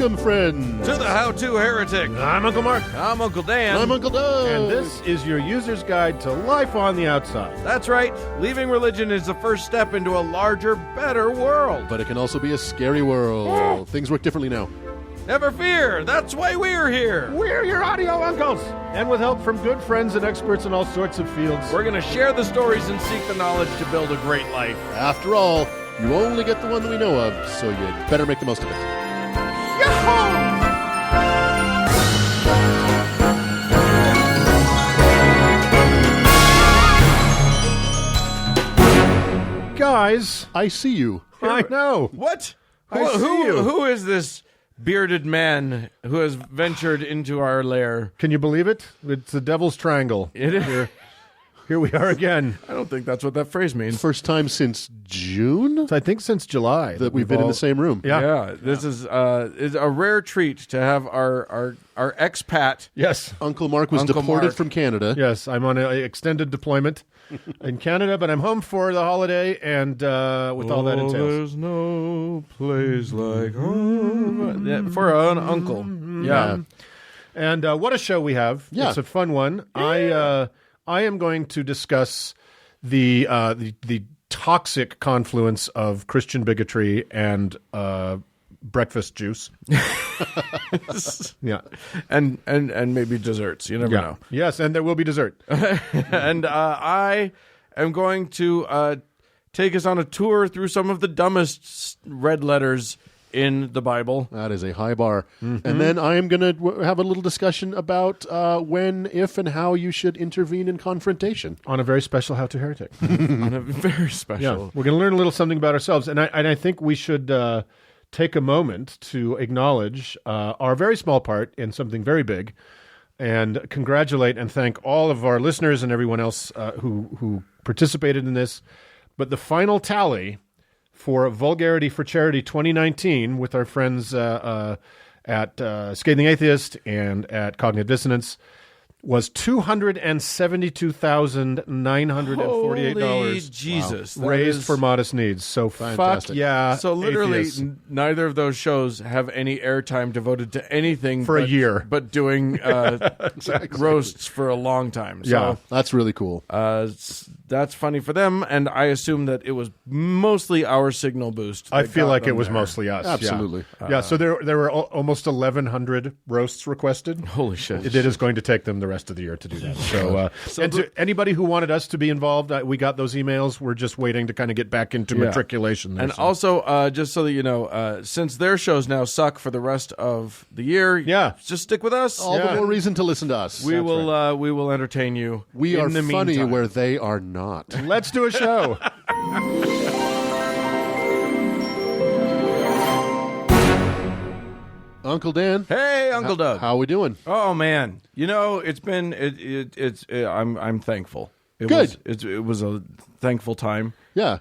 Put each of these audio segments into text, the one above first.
Welcome, friends, to the How-To Heretic. I'm Uncle Mark. I'm Uncle Dan. I'm Uncle Doug. And this is your user's guide to life on the outside. That's right. Leaving religion is the first step into a larger, better world. But it can also be a scary world. Things work differently now. Never fear. That's why we're here. We're your audio uncles. And with help from good friends and experts in all sorts of fields. We're going to share the stories and seek the knowledge to build a great life. After all, you only get the one that we know of, so you better make the most of it. Guys, I see you. I know. What? I see you. Who is this bearded man who has ventured into our lair? Can you believe it? It's the Devil's Triangle. It is. Here we are again. I don't think that's what that phrase means. First time since June I think since July that we've been in the same room. Yeah. This is a rare treat to have our expat. Yes. Uncle Mark was Uncle deported Mark. from Canada. Yes, I'm on an extended deployment in Canada, but I'm home for the holiday and with all that entails. There's no place like home. Yeah, for an uncle. Yeah. And what a show we have. Yeah. It's a fun one. I am going to discuss the toxic confluence of Christian bigotry and breakfast juice. Yeah. And maybe desserts. You never know. Yes, and there will be dessert. And I am going to take us on a tour through some of the dumbest red letters in the Bible. That is a high bar. Mm-hmm. And then I am going to have a little discussion about when, if, and how you should intervene in confrontation. On a very special How to Heretic. On a very Yeah. special. We're going to learn a little something about ourselves. And I think we should take a moment to acknowledge our very small part in something very big and congratulate and thank all of our listeners and everyone else who participated in this. But the final tally for Vulgarity for Charity 2019 with our friends at Scathing Atheist and at Cognitive Dissonance was $272,948 Holy Jesus. That raised is- for modest needs. So Fantastic. fuck yeah. So literally, atheists. neither of those shows have any airtime devoted to anything For a year. but doing roasts for a long time. So, Yeah. That's really cool. that's funny for them, and I assume that it was mostly our signal boost. I that feel got like it them was there. mostly us. Absolutely. Yeah, so there were almost 1,100 roasts requested. Holy shit. It is going to take them the rest of the year to do that. So, and to anybody who wanted us to be involved, we got those emails. We're just waiting to kind of get back into matriculation there. And also, just so that you know, since their shows now suck for the rest of the year, just stick with us. All the more reason to listen to us. We will entertain you. We in are the funny meantime. where they are not. Let's do a show. Uncle Dan. Hey, Uncle Doug. How are we doing? Oh man, it's been I'm thankful. Good. It was a thankful time. Yeah.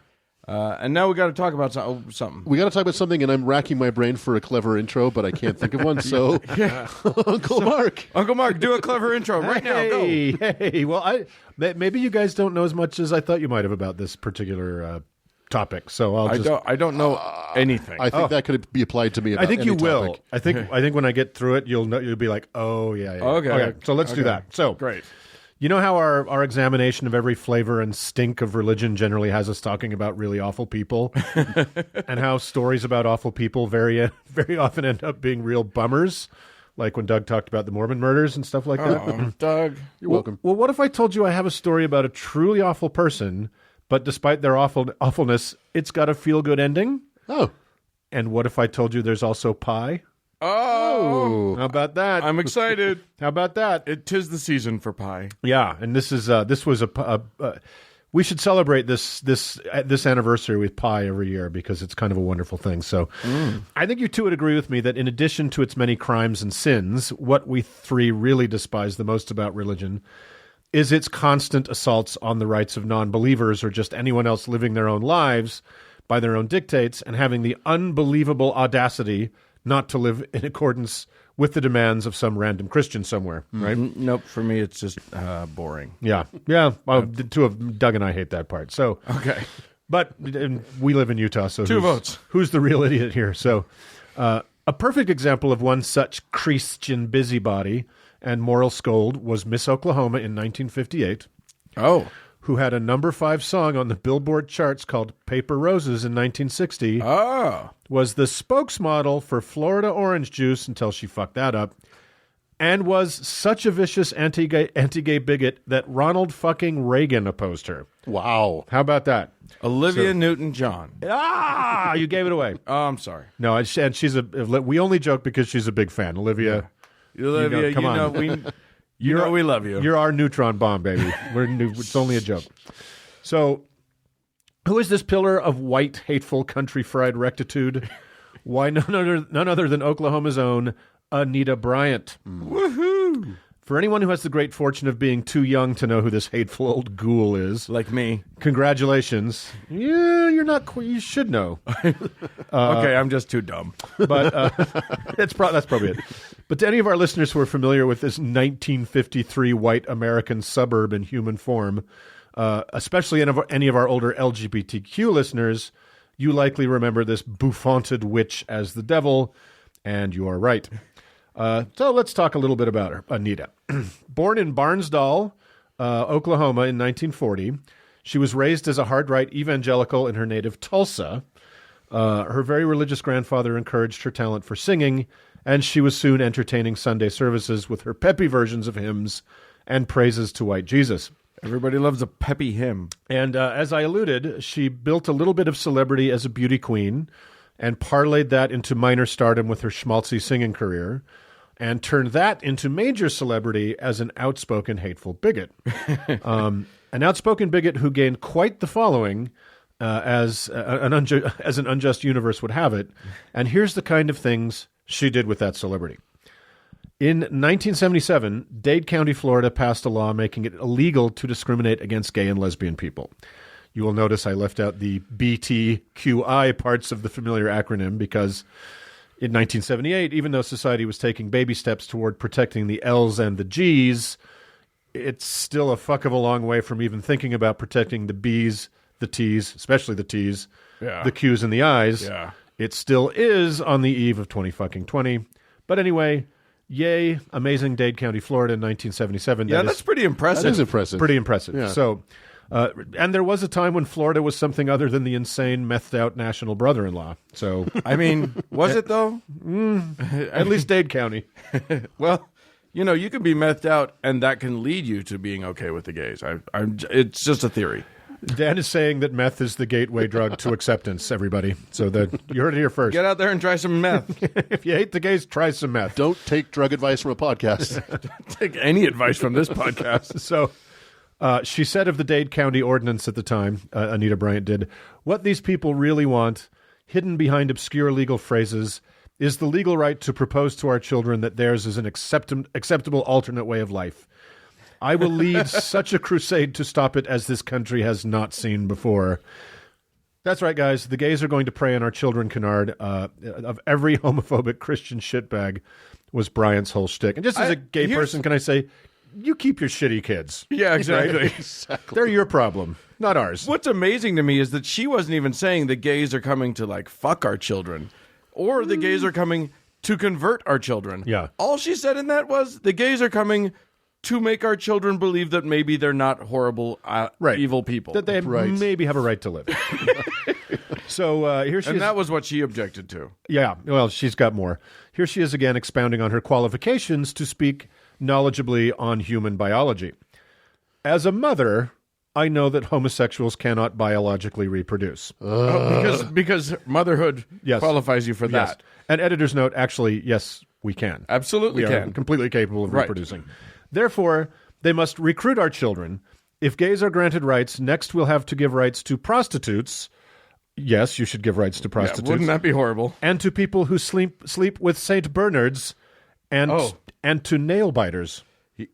And now we got to talk about something. We got to talk about something, and I'm racking my brain for a clever intro, but I can't think of one. So, Uncle Mark. Uncle Mark, do a clever intro right now. Go. Hey, well, maybe you guys don't know as much as I thought you might have about this particular topic. So I don't know anything. I think that could be applied to me. About I think any you will. topic. I think when I get through it, you'll be like, oh yeah. Okay. So let's do that. So Great. You know how our examination of every flavor and stink of religion generally has us talking about really awful people, and how stories about awful people very often end up being real bummers, like when Doug talked about the Mormon murders and stuff like that. Doug, You're welcome. Well, what if I told you I have a story about a truly awful person, but despite their awfulness, it's got a feel-good ending? Oh. And what if I told you there's also pie? Oh, How about that? I'm excited. How about that? Tis the season for pie. Yeah, and this was we should celebrate this anniversary with pie every year because it's kind of a wonderful thing. So I think you two would agree with me that in addition to its many crimes and sins, what we three really despise the most about religion is its constant assaults on the rights of non-believers or just anyone else living their own lives by their own dictates and having the unbelievable audacity not to live in accordance with the demands of some random Christian somewhere, right? Nope, for me it's just boring. Yeah. Well, the two of Doug and I hate that part. So Okay. But we live in Utah, so Two votes. Who's the real idiot here? So A perfect example of one such Christian busybody and moral scold was Miss Oklahoma in 1958, Oh. who had a number 5 song on the Billboard charts called Paper Roses in 1960, Oh. was the spokesmodel for Florida orange juice until she fucked that up, and was such a vicious anti-gay bigot that Ronald fucking Reagan opposed her. Wow. How about that? Olivia Newton-John. Ah, you gave it away. Oh, I'm sorry. No, and she's we only joke because she's a big fan. Olivia, Olivia, come on. we love you. You're our neutron bomb, baby. It's only a joke. So, who is this pillar of white, hateful, country fried rectitude? Why, none other than Oklahoma's own Anita Bryant. Woohoo! For anyone who has the great fortune of being too young to know who this hateful old ghoul is, Like me. congratulations. Yeah, you're not. You should know. Okay, I'm just too dumb. But that's probably it. But to any of our listeners who are familiar with this 1953 white American suburb in human form, especially any of our older LGBTQ listeners, you likely remember this bouffanted witch as the devil, and you are right. So let's talk a little bit about her, Anita. Born in Barnsdall, Oklahoma in 1940, she was raised as a hard-right evangelical in her native Tulsa. Her very religious grandfather encouraged her talent for singing, and she was soon entertaining Sunday services with her peppy versions of hymns and praises to white Jesus. Everybody loves a peppy hymn. And as I alluded, she built a little bit of celebrity as a beauty queen and parlayed that into minor stardom with her schmaltzy singing career, and turned that into major celebrity as an outspoken, hateful bigot. An outspoken bigot who gained quite the following, as an unjust universe would have it. And here's the kind of things she did with that celebrity. In 1977, Dade County, Florida passed a law making it illegal to discriminate against gay and lesbian people. You will notice I left out the BTQI parts of the familiar acronym because in 1978, even though society was taking baby steps toward protecting the L's and the G's, it's still a fuck of a long way from even thinking about protecting the B's, the T's, especially the T's, the Q's and the I's. Yeah. It still is on the eve of 2020. But anyway, yay, amazing Dade County, Florida in 1977. Yeah, that's pretty impressive. That is impressive. Pretty impressive. Yeah. So, and there was a time when Florida was something other than the insane, methed-out national brother-in-law. So, I mean, was it though? at least Dade County. Well, you can be methed out, and that can lead you to being okay with the gays. It's just a theory. Dan is saying that meth is the gateway drug to acceptance, everybody. So that you heard it here first. Get out there and try some meth. If you hate the gays, try some meth. Don't take drug advice from a podcast. Take any advice from this podcast. So she said of the Dade County ordinance at the time, Anita Bryant did, what these people really want, hidden behind obscure legal phrases, is the legal right to propose to our children that theirs is an acceptable alternate way of life. I will lead such a crusade to stop it as this country has not seen before. That's right, guys. The gays are going to prey on our children, Kennard. Of every homophobic Christian shitbag was Bryant's whole shtick. And just as a gay person, can I say, you keep your shitty kids. Yeah, exactly. Right? Exactly. They're your problem, not ours. What's amazing to me is that she wasn't even saying the gays are coming to fuck our children, or the gays are coming to convert our children. Yeah. All she said in that was the gays are coming to make our children believe that maybe they're not horrible, evil people. That they maybe have a right to live. So here she is. And that was what she objected to. Yeah, well, she's got more. Here she is again expounding on her qualifications to speak knowledgeably on human biology. As a mother, I know that homosexuals cannot biologically reproduce. Because motherhood qualifies you for Yes. that. And editor's note, actually, yes, we can. Absolutely We are can. completely capable of Right. reproducing. Therefore, they must recruit our children. If gays are granted rights, next we'll have to give rights to prostitutes. Yes, you should give rights to prostitutes. Wouldn't that be horrible? And to people who sleep with St. Bernards and to nail biters.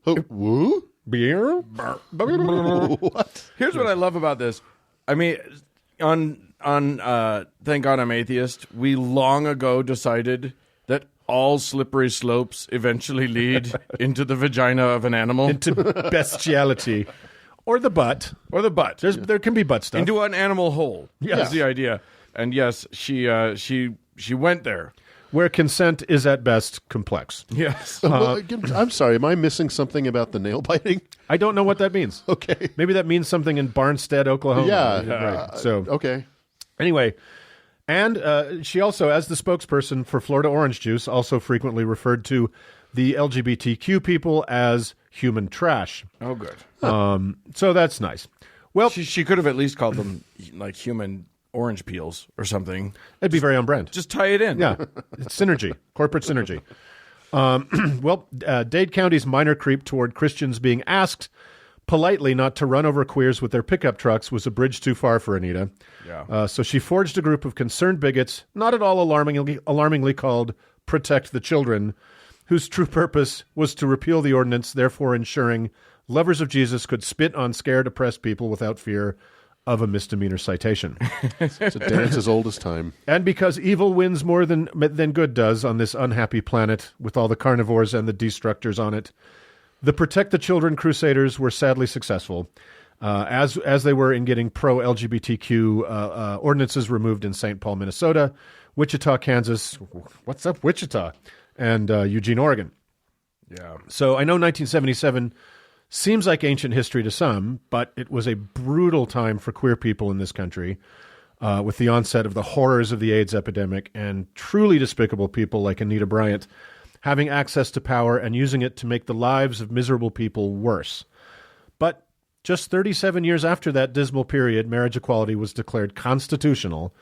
Woo? Beer? What? Here's what I love about this. I mean, on Thank God I'm Atheist, we long ago decided that all slippery slopes eventually lead into the vagina of an animal. Into bestiality. Or the butt. Or the butt. There can be butt stuff. Into an animal hole. Yes. Is the idea. And yes, she went there. where consent is at best complex. Yes. Well, again, I'm sorry. Am I missing something about the nail biting? I don't know what that means. Okay. Maybe that means something in Barnstead, Oklahoma. Yeah. Right. So Okay. anyway, and she also, as the spokesperson for Florida Orange Juice, also frequently referred to the LGBTQ people as human trash. Oh, good. So that's nice. Well, She could have at least called them like human orange peels or something. it'd be very on brand. Just tie it in. Yeah, it's synergy, corporate synergy. Dade County's minor creep toward Christians being asked politely not to run over queers with their pickup trucks was a bridge too far for Anita. Yeah. So she forged a group of concerned bigots, not at all alarmingly called Protect the Children, whose true purpose was to repeal the ordinance, therefore ensuring lovers of Jesus could spit on scared, oppressed people without fear of a misdemeanor citation. It's a dance as old as time. And because evil wins more than good does on this unhappy planet with all the carnivores and the destructors on it, the Protect the Children Crusaders were sadly successful, as they were in getting pro-LGBTQ ordinances removed in St. Paul, Minnesota, Wichita, Kansas, what's up, Wichita, and Eugene, Oregon. Yeah. So I know 1977 seems like ancient history to some, but it was a brutal time for queer people in this country, with the onset of the horrors of the AIDS epidemic and truly despicable people like Anita Bryant having access to power and using it to make the lives of miserable people worse. But just 37 years after that dismal period, marriage equality was declared constitutional,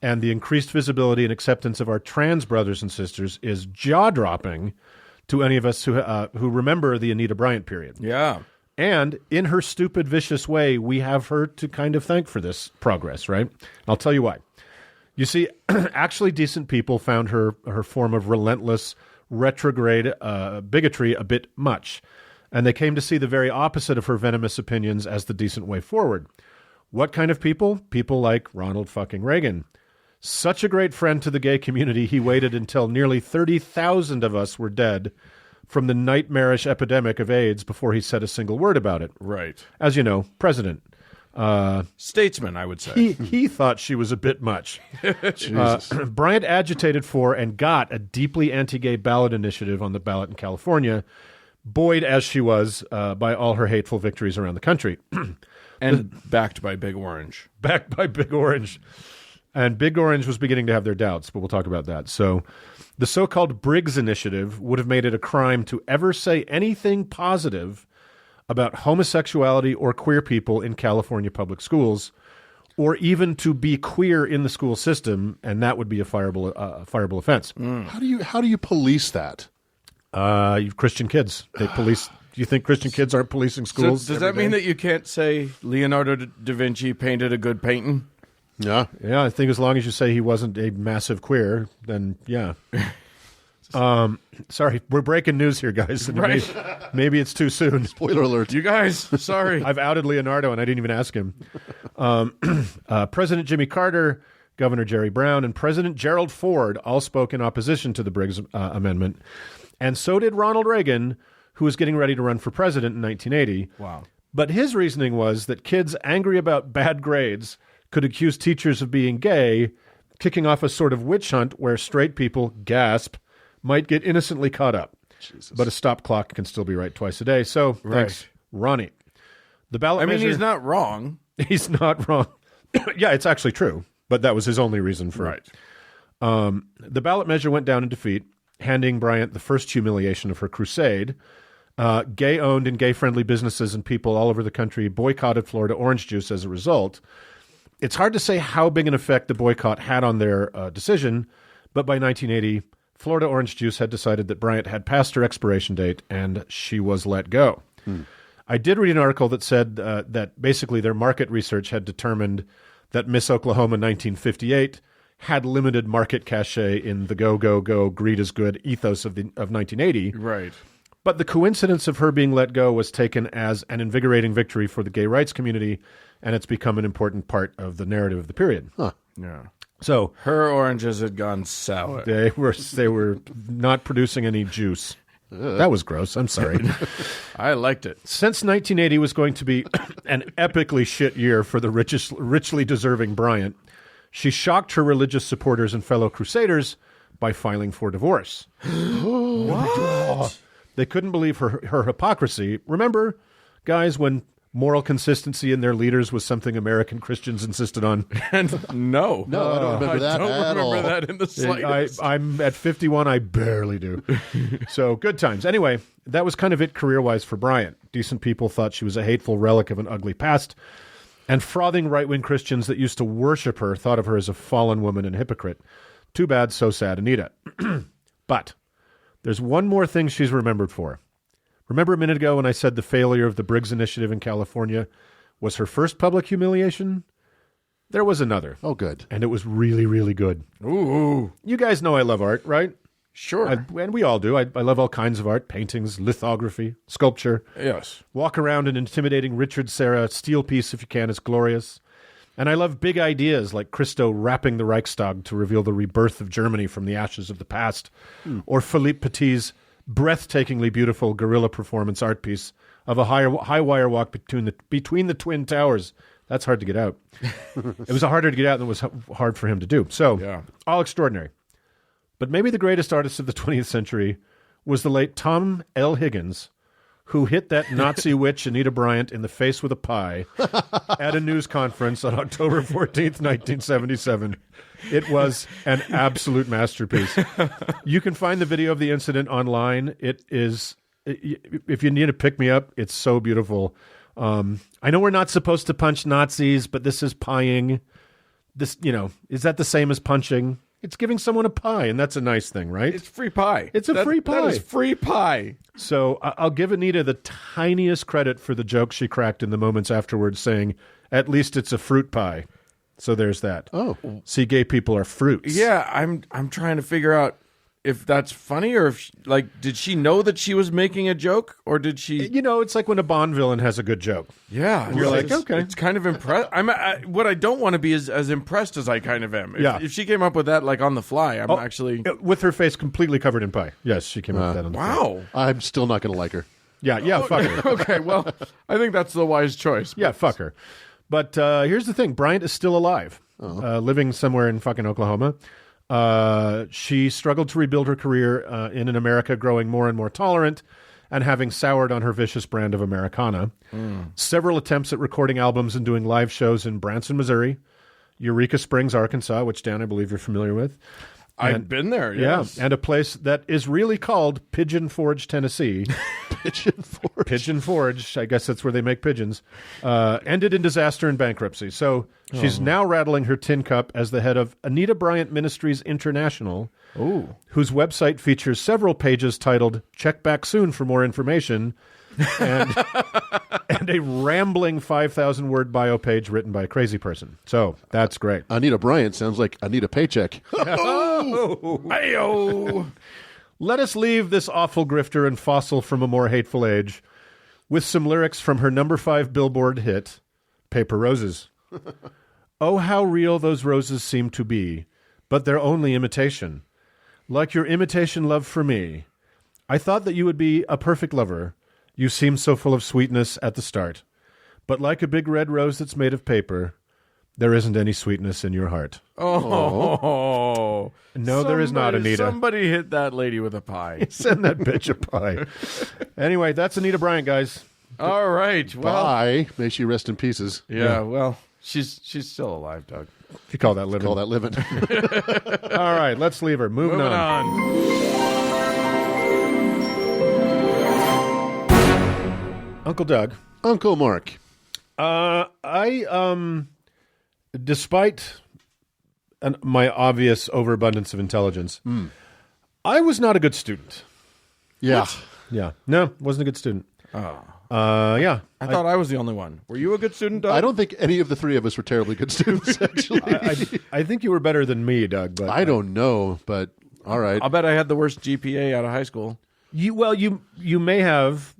and the increased visibility and acceptance of our trans brothers and sisters is jaw-dropping to any of us who remember the Anita Bryant period. Yeah. And in her stupid, vicious way, we have her to kind of thank for this progress, right? I'll tell you why. You see, actually decent people found her form of relentless, retrograde bigotry a bit much, and they came to see the very opposite of her venomous opinions as the decent way forward. What kind of people? People like Ronald fucking Reagan. Such a great friend to the gay community, he waited until nearly 30,000 of us were dead from the nightmarish epidemic of AIDS before he said a single word about it. Right. As you know, president. Statesman, I would say. He thought she was a bit much. Bryant agitated for and got a deeply anti-gay ballot initiative on the ballot in California, buoyed as she was by all her hateful victories around the country. And backed by Big Orange. Backed by Big Orange. And Big Orange was beginning to have their doubts, but we'll talk about that. So the so-called Briggs Initiative would have made it a crime to ever say anything positive about homosexuality or queer people in California public schools, or even to be queer in the school system, and that would be a fireable offense. How do you police that? You Christian kids. They police. Do you think Christian kids aren't policing schools? So does that mean that you can't say Leonardo da Vinci painted a good painting? Yeah. Yeah, I think as long as you say he wasn't a massive queer, then yeah. Sorry, we're breaking news here, guys. Right. Maybe it's too soon. Spoiler alert. You guys, sorry. I've outed Leonardo, and I didn't even ask him. President Jimmy Carter, Governor Jerry Brown, and President Gerald Ford all spoke in opposition to the Briggs Amendment, and so did Ronald Reagan, who was getting ready to run for president in 1980. Wow. But his reasoning was that kids angry about bad grades could accuse teachers of being gay, kicking off a sort of witch hunt where straight people, gasp, might get innocently caught up. Jesus. But a stop clock can still be right twice a day. So, thanks, Ronnie. The ballot measure... he's not wrong. He's not wrong. Yeah, it's actually true. But that was his only reason for it. The ballot measure went down in defeat, handing Bryant the first humiliation of her crusade. Gay-owned and gay-friendly businesses and people all over the country boycotted Florida orange juice as a result. It's hard to say how big an effect the boycott had on their decision, but by 1980, Florida orange juice had decided that Bryant had passed her expiration date, and she was let go. I did read an article that said that basically their market research had determined that Miss Oklahoma 1958 had limited market cachet in the go, go, go, greed is good ethos of 1980. Right. But the coincidence of her being let go was taken as an invigorating victory for the gay rights community, and it's become an important part of the narrative of the period. Huh. Yeah. So Her oranges had gone sour. they were not producing any juice. That was gross. I'm sorry. I liked it. Since 1980 was going to be an epically shit year for the richly deserving Bryant, she shocked her religious supporters and fellow crusaders by filing for divorce. What? They couldn't believe her hypocrisy. Remember, guys, when moral consistency in their leaders was something American Christians insisted on? And no. No, I don't remember that I don't at remember all. that in the slightest. I'm at 51. I barely do. So good times. Anyway, that was kind of it career-wise for Bryant. Decent people thought she was a hateful relic of an ugly past. And frothing right-wing Christians that used to worship her thought of her as a fallen woman and hypocrite. Too bad, so sad, Anita. But there's one more thing she's remembered for. Remember a minute ago when I said the failure of the Briggs Initiative in California was her first public humiliation? There was another. Oh, good. And it was really, really good. Ooh. You guys know I love art, right? Sure. And we all do. I love all kinds of art, paintings, lithography, sculpture. Yes. Walk around an intimidating Richard Serra steel piece if you can. It's glorious. And I love big ideas like Christo wrapping the Reichstag to reveal the rebirth of Germany from the ashes of the past, or Philippe Petit's breathtakingly beautiful guerrilla performance art piece of a high wire walk between the Twin Towers. That's hard to get out. It was harder to get out than it was hard for him to do. So, Yeah. all extraordinary. But maybe the greatest artist of the 20th century was the late Tom L. Higgins, who hit that Nazi witch Anita Bryant in the face with a pie at a news conference on October 14th, 1977. It was an absolute masterpiece. You can find the video of the incident online. It is, if you need to pick me up, it's so beautiful. I know we're not supposed to punch Nazis, but this is pieing. This, is that the same as punching? It's giving someone a pie, and that's a nice thing, right? It's free pie. It's a free pie. That is free pie. So I'll give Anita the tiniest credit for the joke she cracked in the moments afterwards, saying, at least it's a fruit pie. So there's that. Oh. See, gay people are fruits. Yeah, I'm trying to figure out if that's funny or if did she know that she was making a joke or did she? It's like when a Bond villain has a good joke. Yeah, You're like, okay. It's kind of impressed. What I don't want to be is as impressed as I kind of am. Yeah. If she came up with that like on the fly, I'm actually With her face completely covered in pie. Yes, she came up with that on the fly. wow. I'm still not going to like her. Yeah, fuck her. Okay, well, I think that's the wise choice. Yeah, fuck her. But here's the thing. Bryant is still alive, living somewhere in fucking Oklahoma. She struggled to rebuild her career in an America growing more and more tolerant and having soured on her vicious brand of Americana. Several attempts at recording albums and doing live shows in Branson, Missouri, Eureka Springs, Arkansas, which, Dan, I believe you're familiar with. I've been there, yes. Yeah, and a place that is really called Pigeon Forge, Tennessee. Pigeon Forge. Pigeon Forge, I guess that's where they make pigeons, ended in disaster and bankruptcy. So she's now rattling her tin cup as the head of Anita Bryant Ministries International, whose website features several pages titled "Check Back Soon for more information," and a rambling 5,000-word bio page written by a crazy person. So that's great. Anita Bryant sounds like Anita Paycheck. Ayo. Let us leave this awful grifter and fossil from a more hateful age with some lyrics from her number 5 Billboard hit, Paper Roses. Oh, how real those roses seem to be, but they're only imitation. Like your imitation love for me. I thought that you would be a perfect lover. You seemed so full of sweetness at the start. But like a big red rose that's made of paper, there isn't any sweetness in your heart. Oh. No, there is not, Anita. Somebody hit that lady with a pie. Send that bitch a pie. Anyway, that's Anita Bryant, guys. All right. Well, Bye. May she rest in pieces. yeah, well, she's still alive, Doug. If you call that living. Call that living. All right, let's leave her. Moving on. Uncle Doug. Uncle Mark. Despite my obvious overabundance of intelligence, I was not a good student. Yeah. Yeah. No, wasn't a good student. Oh. Yeah. I thought I was the only one. Were you a good student, Doug? I don't think any of the three of us were terribly good students, actually. I think you were better than me, Doug. But I don't know, but all right. I'll bet I had the worst GPA out of high school. You may have,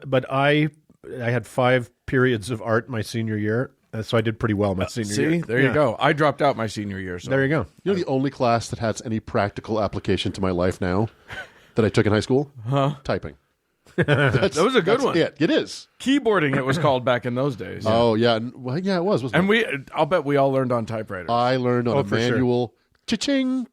but I had 5 periods of art my senior year, so I did pretty well my senior year. See, there you go. I dropped out my senior year. So. There you go. You know the only class that has any practical application to my life now that I took in high school? Typing. That was a good one. It is. Keyboarding, it was called back in those days. Oh, yeah. Well, yeah, it was. Wasn't And it? I'll bet we all learned on typewriters. I learned on a for sure. manual Cha-ching.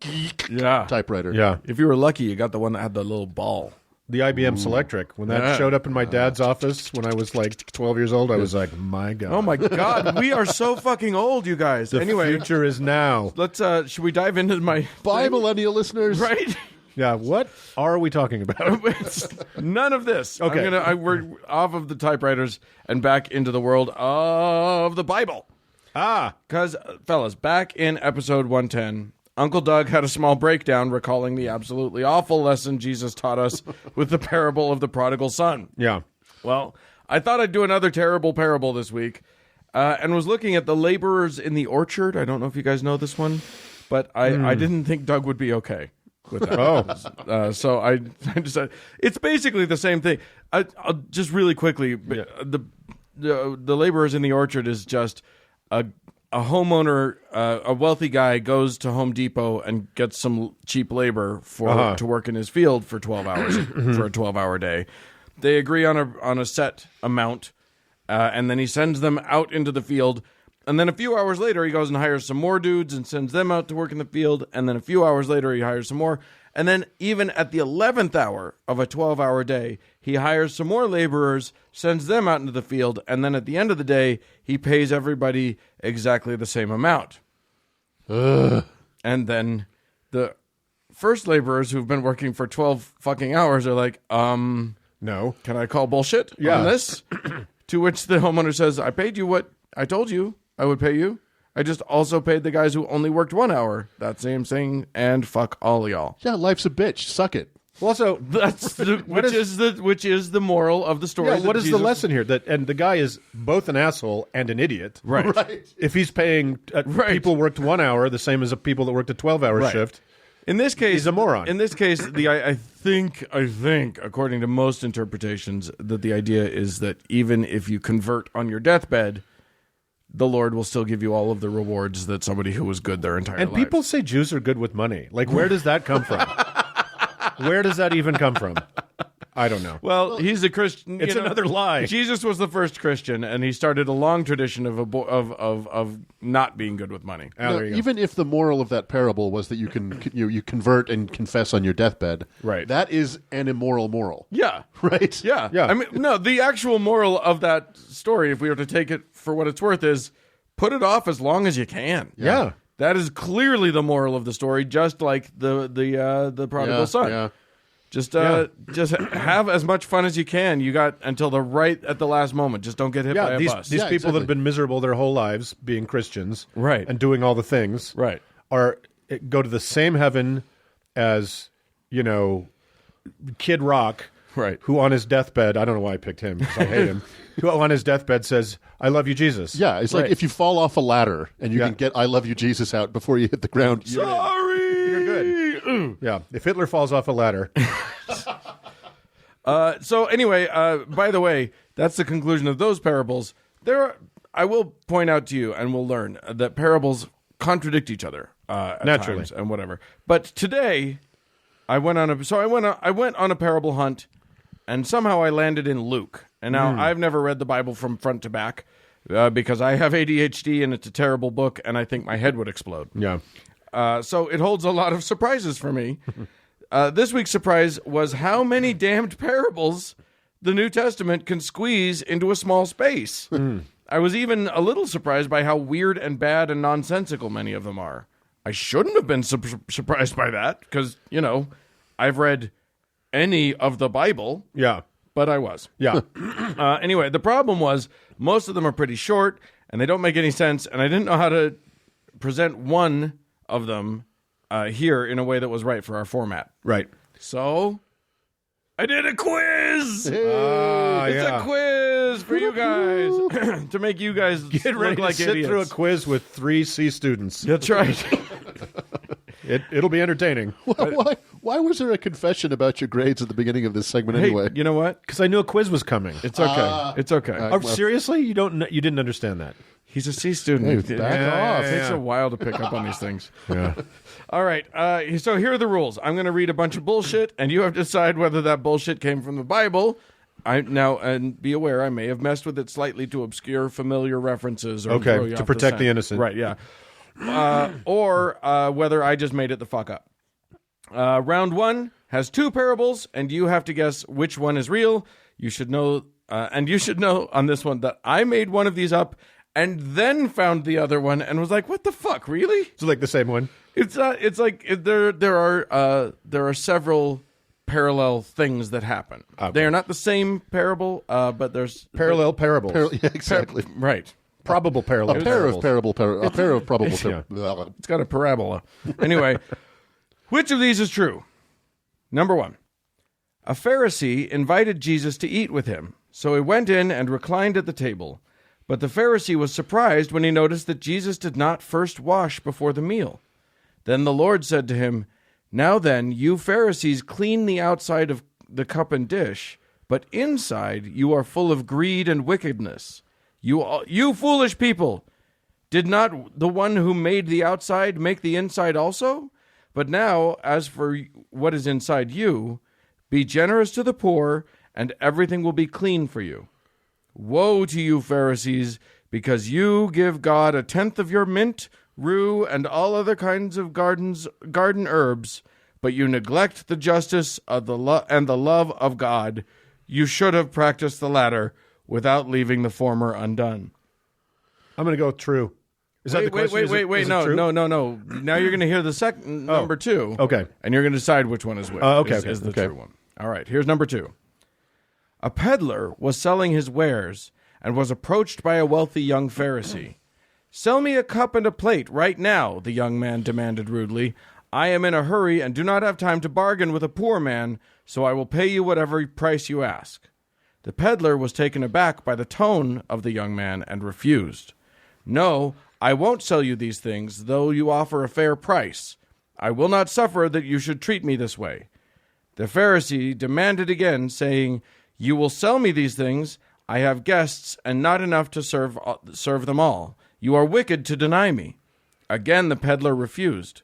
Yeah. Typewriter. Yeah. If you were lucky, you got the one that had the little ball. The IBM Selectric. When that showed up in my dad's office when I was like 12 years old, I was like, my God. Oh, my God. We are so fucking old, you guys. The future is now. Let's, should we dive into my... Bye, millennial listeners. Right? Yeah, what are we talking about? None of this. Okay. We're off of the typewriters and back into the world of the Bible. Because, fellas, back in episode 110, Uncle Doug had a small breakdown recalling the absolutely awful lesson Jesus taught us with the parable of the prodigal son. Yeah. Well, I thought I'd do another terrible parable this week and was looking at the laborers in the orchard. I don't know if you guys know this one, but I didn't think Doug would be okay with that. So I decided it's basically the same thing. I'll just really quickly, the laborers in the orchard is just a homeowner, a wealthy guy goes to Home Depot and gets some cheap labor to work in his field for 12 hours for a 12-hour day. They agree on a set amount, and then he sends them out into the field. And then a few hours later, he goes and hires some more dudes and sends them out to work in the field. And then a few hours later, he hires some more. And then even at the 11th hour of a 12-hour day, he hires some more laborers, sends them out into the field. And then at the end of the day, he pays everybody exactly the same amount. And then the first laborers who've been working for 12 fucking hours are like, No. can I call bullshit on this? To which the homeowner says, I paid you what I told you I would pay you. I just also paid the guys who only worked 1 hour that same thing, and fuck all y'all. Yeah, life's a bitch. Suck it. Also, That's which is the moral of the story. yeah, that what is the Jesus- lesson here? And the guy is both an asshole and an idiot. Right. If he's paying people worked 1 hour the same as the people that worked a 12-hour shift, In this case, he's a moron. In this case, I think, according to most interpretations, that the idea is that even if you convert on your deathbed, the Lord will still give you all of the rewards that somebody who was good their entire life. and people say Jews are good with money. Like, where does that come from? Where does that even come from? I don't know. Well, he's a Christian. It's another lie. Jesus was the first Christian, and he started a long tradition of not being good with money. Ah, there you go. Even if the moral of that parable was that you can you convert and confess on your deathbed, Right. That is an immoral moral, Yeah. right? Yeah. Yeah. I mean, no, the actual moral of that story, if we were to take it for what it's worth, is put it off as long as you can. Yeah. That is clearly the moral of the story, just like the prodigal son. Yeah. Just have as much fun as you can. You got until at the last moment. Just don't get hit by a these bus. people that exactly. have been miserable their whole lives being Christians, Right. and doing all the things, Right. go to the same heaven as Kid Rock, Right. who on his deathbed, I don't know why I picked him because I hate him, who on his deathbed says, "I love you, Jesus." Yeah, it's like Right. if you fall off a ladder and you Yeah. can get "I love you, Jesus" out before you hit the ground. You're in. Sorry. You're good. Yeah, if Hitler falls off a ladder, So anyway, by the way, that's the conclusion of those parables. I will point out to you, and we'll learn that parables contradict each other at Naturally. times and whatever. But today, I went on a parable hunt, and somehow I landed in Luke. And now I've never read the Bible from front to back because I have ADHD, and it's a terrible book, and I think my head would explode. yeah, So it holds a lot of surprises for me. This week's surprise was how many damned parables the New Testament can squeeze into a small space. I was even a little surprised by how weird and bad and nonsensical many of them are. I shouldn't have been surprised by that because, I've read any of the Bible, yeah, but I was. yeah. Anyway, the problem was most of them are pretty short and they don't make any sense, and I didn't know how to present one of them here in a way that was right for our format. Right. So I did a quiz. Ah, It's yeah. a quiz for you guys to make you guys Get ready look like to sit idiots. through a quiz with 3 C students. That's right. It'll be entertaining. Why was there a confession about your grades at the beginning of this segment Hey, anyway? you know what? Because I knew a quiz was coming. It's okay. It's okay. Oh, seriously? You didn't understand that? He's a C student. Hey, back It off. takes a while to pick up on these things. Yeah. All right. So here are the rules. I'm going to read a bunch of bullshit, and you have to decide whether that bullshit came from the Bible. And be aware, I may have messed with it slightly to obscure familiar references. Or Okay, throw you to off protect scent. the innocent. Right, yeah. or whether I just made it the fuck up. Round 1 has 2 parables, and you have to guess which one is real. You should know, and you should know on this one that I made one of these up and then found the other one and was like, "What the fuck, really?" It's like the same one. It's like there are several parallel things that happen. Okay. They are not the same parable, but there's Parallel parables. Yeah, exactly. right. Probable parallel A pair of parables. a pair of probable. Yeah. It's got a parabola. Anyway, which of these is true? Number 1. A Pharisee invited Jesus to eat with him, so he went in and reclined at the table. But the Pharisee was surprised when he noticed that Jesus did not first wash before the meal. Then the Lord said to him, "Now then, you Pharisees clean the outside of the cup and dish, but inside you are full of greed and wickedness. You foolish people! Did not the one who made the outside make the inside also? But now, as for what is inside you, be generous to the poor, and everything will be clean for you. Woe to you, Pharisees, because you give God 1/10 of your mint, rue, and all other kinds of garden herbs, but you neglect the justice of and the love of God. You should have practiced the latter without leaving the former undone." I'm going to go true. Is that the question? Wait. No. Now you're going to hear the second number 2. Okay. And you're going to decide which one is which. Okay, is the okay. true one. All right. Here's number 2. A peddler was selling his wares and was approached by a wealthy young Pharisee. "Sell me a cup and a plate right now," the young man demanded rudely. "I am in a hurry and do not have time to bargain with a poor man, so I will pay you whatever price you ask." The peddler was taken aback by the tone of the young man and refused. "No, I won't sell you these things, though you offer a fair price. I will not suffer that you should treat me this way." The Pharisee demanded again, saying, "You will sell me these things. I have guests and not enough to serve them all. You are wicked to deny me." Again the peddler refused.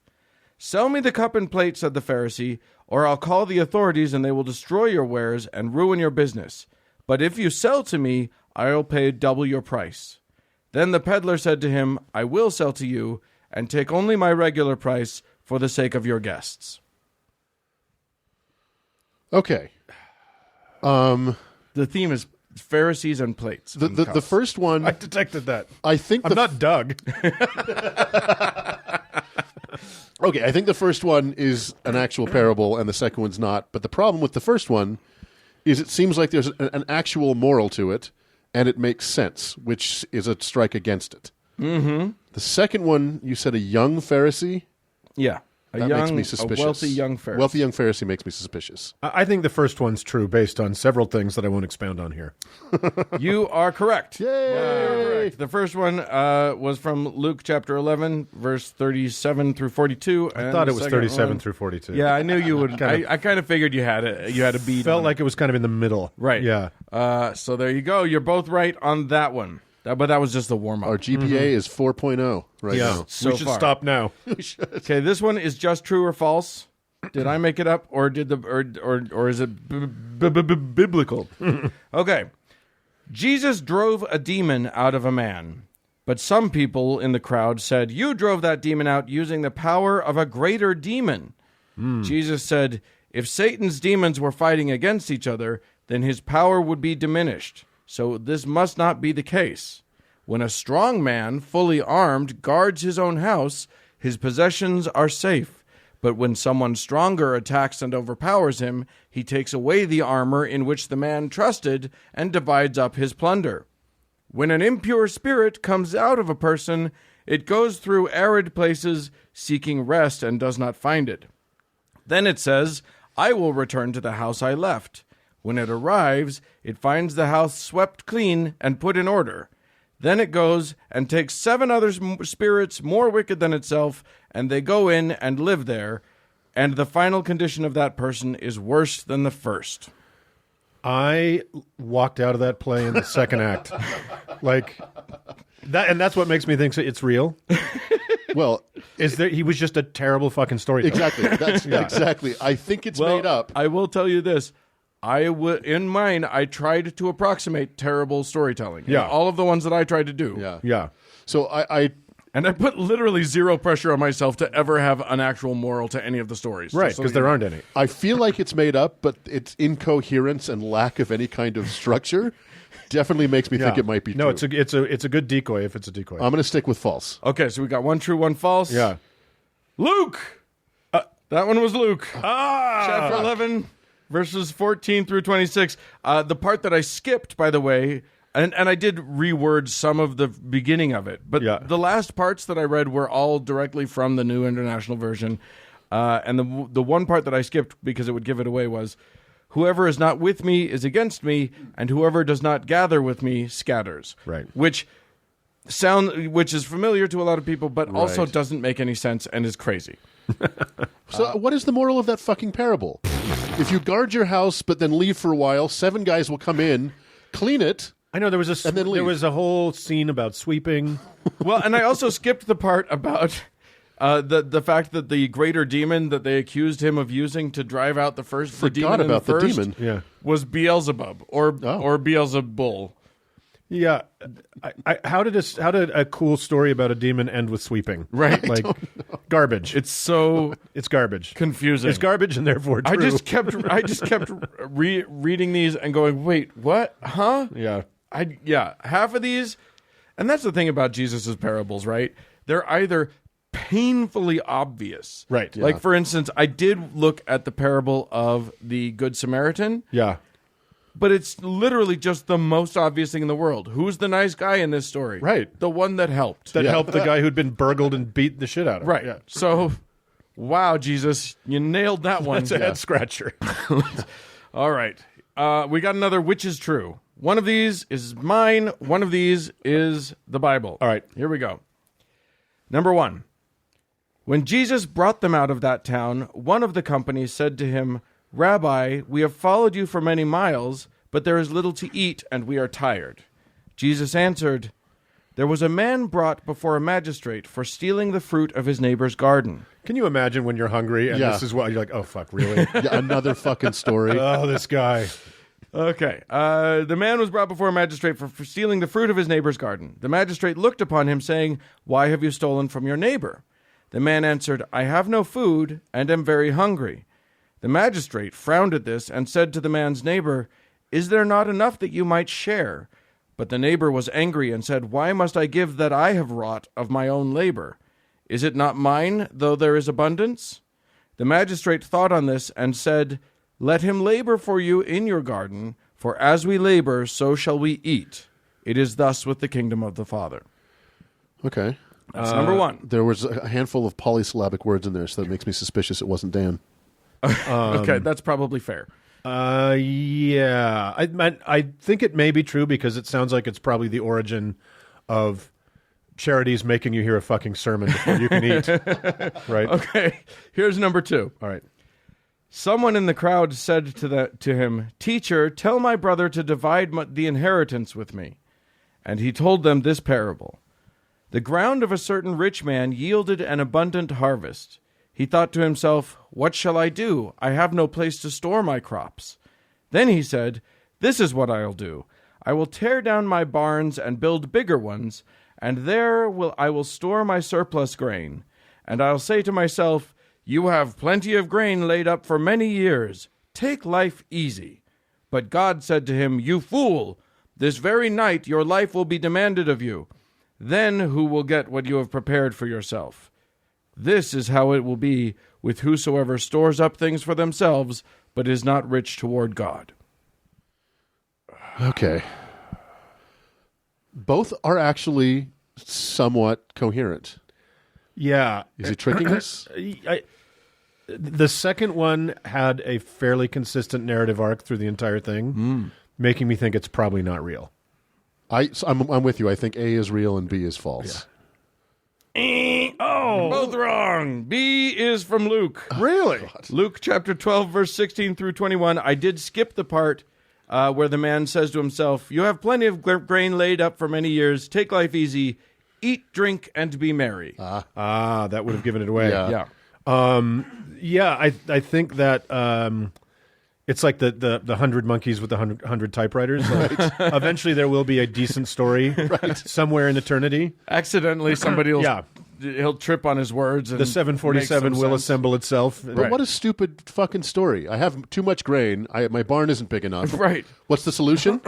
"Sell me the cup and plate," said the Pharisee, "or I'll call the authorities and they will destroy your wares and ruin your business. But if you sell to me, I will pay double your price." Then the peddler said to him, "I will sell to you, and take only my regular price for the sake of your guests." Okay. The theme is Pharisees and plates. The first one, I detected that. I think I'm not Doug. Okay, I think the first one is an actual parable and the second one's not. But the problem with the first one is it seems like there's an actual moral to it, and it makes sense, which is a strike against it. Mm-hmm. The second one, you said a young Pharisee? Yeah. That makes me suspicious. A wealthy young Pharisee. Wealthy young Pharisee makes me suspicious. I think the first one's true based on several things that I won't expound on here. You are correct. Yay! You are correct. The first one was from Luke chapter 11, verse 37 through 42. I thought it was 37 through 42. Yeah, I knew you would. I kind of figured you had a beat. Felt like it was kind of in the middle. Right. Yeah. So there you go. You're both right on that one. But that was just the warm-up. Our GPA is 4.0 right now. So we should far. stop now. Okay, this one is just true or false. Did I make it up, or did or is it biblical? Okay, Jesus drove a demon out of a man, but some people in the crowd said, "You drove that demon out using the power of a greater demon." Jesus said, "If Satan's demons were fighting against each other, then his power would be diminished. So this must not be the case. When a strong man, fully armed, guards his own house, his possessions are safe. But when someone stronger attacks and overpowers him, he takes away the armor in which the man trusted and divides up his plunder. When an impure spirit comes out of a person, it goes through arid places, seeking rest and does not find it. Then it says, 'I will return to the house I left.' When it arrives, it finds the house swept clean and put in order. Then it goes and takes 7 other spirits more wicked than itself, and they go in and live there, and the final condition of that person is worse than the first." I walked out of that play in the second act. Like that, and that's what makes me think it's real. Well, He was just a terrible fucking storyteller. exactly. That's exactly. I think it's made up. I will tell you this. In mine, I tried to approximate terrible storytelling. Yeah. All of the ones that I tried to do. Yeah. Yeah. So I And I put literally zero pressure on myself to ever have an actual moral to any of the stories. Right, just so because that there you- aren't any. I feel like it's made up, but its incoherence and lack of any kind of structure definitely makes me think it might be No, true. it's a good decoy if it's a decoy. I'm going to stick with false. Okay, so we got 1 true, 1 false. yeah. Luke! That one was Luke. Chapter 11, verses 14 through 26. The part that I skipped, by the way, and I did reword some of the beginning of it, but the last parts that I read were all directly from the New International Version. And the one part that I skipped because it would give it away was, whoever is not with me is against me, and whoever does not gather with me scatters. Right. Which is familiar to a lot of people, but also Right. doesn't make any sense and is crazy. So what is the moral of that fucking parable? If you guard your house but then leave for a while, 7 guys will come in, clean it. I know there was And then leave. there was a whole scene about sweeping. Well, and I also skipped the part about the fact that the greater demon that they accused him of using to drive out the demon Forgot in about the first demon. Yeah. was Beelzebub or Beelzebul. Yeah, how did a cool story about a demon end with sweeping? Right. Like garbage. It's so It's garbage. confusing. It's garbage and therefore true. I just kept reading these and going, wait, what? Huh? Yeah. Half of these, and that's the thing about Jesus's parables, right? They're either painfully obvious, Right. Like Yeah. for instance, I did look at the parable of the Good Samaritan, Yeah. but it's literally just the most obvious thing in the world. Who's the nice guy in this story? Right. The one that helped. That helped the guy who'd been burgled and beat the shit out of. Right. Yeah. So, wow, Jesus, you nailed that one. That's a head scratcher. All right. We got another which is true. One of these is mine. One of these is the Bible. All right. Here we go. Number 1. When Jesus brought them out of that town, one of the company said to him, Rabbi, we have followed you for many miles, but there is little to eat, and we are tired. Jesus answered, There was a man brought before a magistrate for stealing the fruit of his neighbor's garden. Can you imagine when you're hungry and Yeah. this is what you're like, oh fuck, really? Yeah, another fucking story. Oh, this guy. Okay. The man was brought before a magistrate for stealing the fruit of his neighbor's garden. The magistrate looked upon him, saying, Why have you stolen from your neighbor? The man answered, I have no food, and am very hungry. The magistrate frowned at this, and said to the man's neighbor, Is there not enough that you might share? But the neighbor was angry, and said, Why must I give that I have wrought of my own labor? Is it not mine, though there is abundance? The magistrate thought on this, and said, Let him labor for you in your garden, for as we labor, so shall we eat. It is thus with the kingdom of the Father. Okay. That's number 1. There was a handful of polysyllabic words in there, so that makes me suspicious it wasn't Dan. Okay, that's probably fair. Yeah. I think it may be true because it sounds like it's probably the origin of charities making you hear a fucking sermon before you can eat. Right? Okay, here's number 2. All right. Someone in the crowd said to him, Teacher, tell my brother to divide the inheritance with me. And he told them this parable. The ground of a certain rich man yielded an abundant harvest. He thought to himself, What shall I do? I have no place to store my crops. Then he said, This is what I'll do. I will tear down my barns and build bigger ones, and there I will store my surplus grain. And I'll say to myself, You have plenty of grain laid up for many years. Take life easy. But God said to him, You fool! This very night your life will be demanded of you. Then who will get what you have prepared for yourself? This is how it will be with whosoever stores up things for themselves, but is not rich toward God. Okay. Both are actually somewhat coherent. Yeah. Is he tricking us? The second one had a fairly consistent narrative arc through the entire thing, making me think it's probably not real. I'm with you. I think A is real and B is false. Both wrong. B is from Luke. Really? Luke chapter 12, verse 16 through 21. I did skip the part where the man says to himself, You have plenty of grain laid up for many years. Take life easy. Eat, drink, and be merry. That would have given it away. Yeah. Yeah. Yeah, I think that It's like the 100 monkeys with the 100 typewriters. Like, eventually, there will be a decent story somewhere in eternity. Accidentally, somebody will he'll trip on his words. And the 747 will assemble itself. But what a stupid fucking story. I have too much grain. My barn isn't big enough. Right. What's the solution?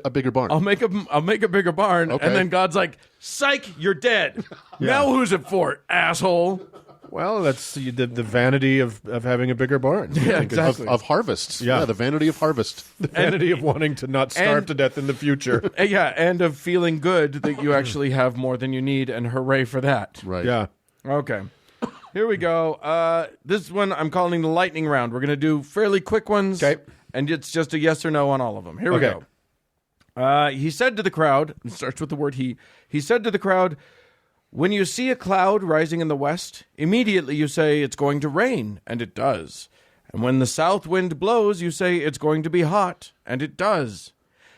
A bigger barn. I'll make a bigger barn, Okay. and then God's like, "Psych, you're dead. Now who's it for, asshole?" Well, that's the vanity of having a bigger barn. Yeah, Of- exactly. Of harvests. Yeah. The vanity of harvest. The vanity of wanting to not starve to death in the future. And of feeling good that you actually have more than you need, and hooray for that. Right. Yeah. Okay. Here we go. This one I'm calling the lightning round. We're going to do fairly quick ones. Okay. And it's just a yes or no on all of them. Here we Okay. go. He said to the crowd, it starts with the word he said to the crowd, "When you see a cloud rising in the west, immediately you say it's going to rain, and it does. And when the south wind blows, you say it's going to be hot, and it does.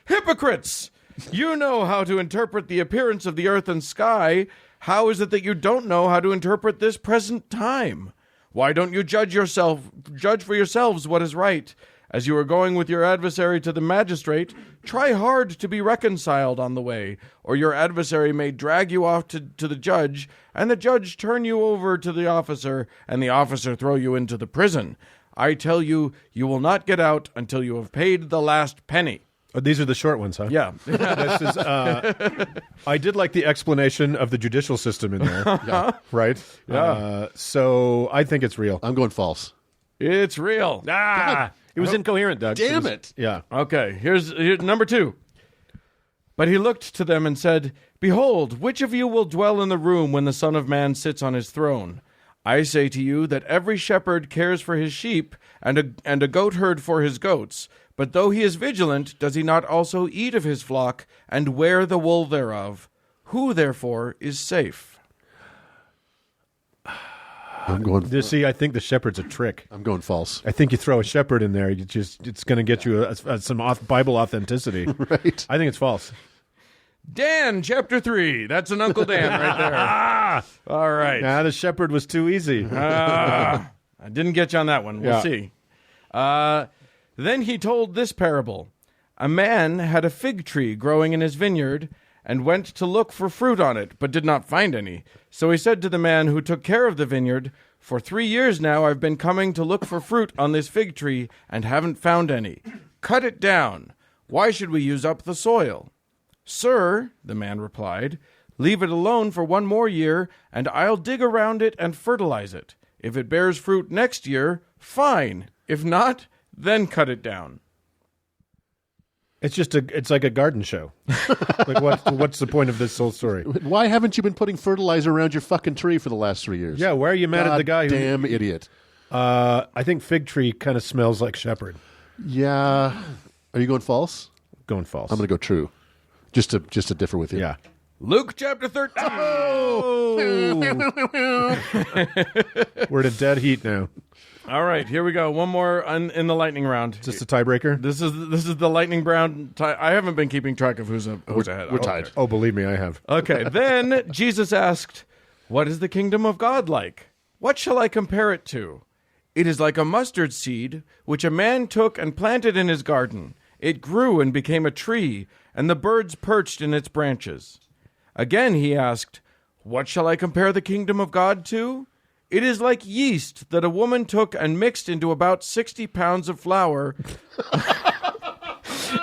Hypocrites! You know how to interpret the appearance of the earth and sky. How is it that you don't know how to interpret this present time? Why don't you judge for yourselves what is right? As you are going with your adversary to the magistrate, try hard to be reconciled on the way, or your adversary may drag you off to the judge, and the judge turn you over to the officer, and the officer throw you into the prison. I tell you, you will not get out until you have paid the last penny." Oh, these are the short ones, huh? Yeah. This is, I did like the explanation of the judicial system in there. Right? Yeah. So I think it's real. I'm going false. It's real. It was incoherent, Doug. Damn it. Yeah. Okay, here's number 2. But he looked to them and said, "Behold, which of you will dwell in the room when the Son of Man sits on his throne? I say to you that every shepherd cares for his sheep, and a goatherd for his goats. But though he is vigilant, does he not also eat of his flock, and wear the wool thereof? Who, therefore, is safe?" I'm going. See, I think the shepherd's a trick. I'm going false. I think you throw a shepherd in there, it's going to get you some Bible authenticity. Right. I think it's false. Dan, chapter 3. That's an Uncle Dan right there. All right. Nah, the shepherd was too easy. I didn't get you on that one. We'll Yeah. see. Then he told this parable. A man had a fig tree growing in his vineyard, and went to look for fruit on it, but did not find any. So he said to the man who took care of the vineyard, "For 3 years now I've been coming to look for fruit on this fig tree, and haven't found any. Cut it down. Why should we use up the soil?" "Sir," the man replied, "leave it alone for 1 more year, and I'll dig around it and fertilize it. If it bears fruit next year, fine. If not, then cut it down." It's like a garden show. Like what's the point of this whole story? Why haven't you been putting fertilizer around your fucking tree for the last 3 years? Yeah, why are you mad at the guy who... Damn idiot. I think fig tree kind of smells like shepherd. Yeah. Are you going false? Going false. I'm going to go true. Just to differ with you. Yeah. Luke chapter 13. We're at a dead heat now. All right, here we go. One more in the lightning round. Is this the tiebreaker? This is the lightning round. I haven't been keeping track of who's ahead. We're tied. Oh, believe me, I have. Okay, then Jesus asked, "What is the kingdom of God like? What shall I compare it to? It is like a mustard seed, which a man took and planted in his garden. It grew and became a tree, and the birds perched in its branches." Again he asked, "What shall I compare the kingdom of God to? It is like yeast that a woman took and mixed into about 60 pounds of flour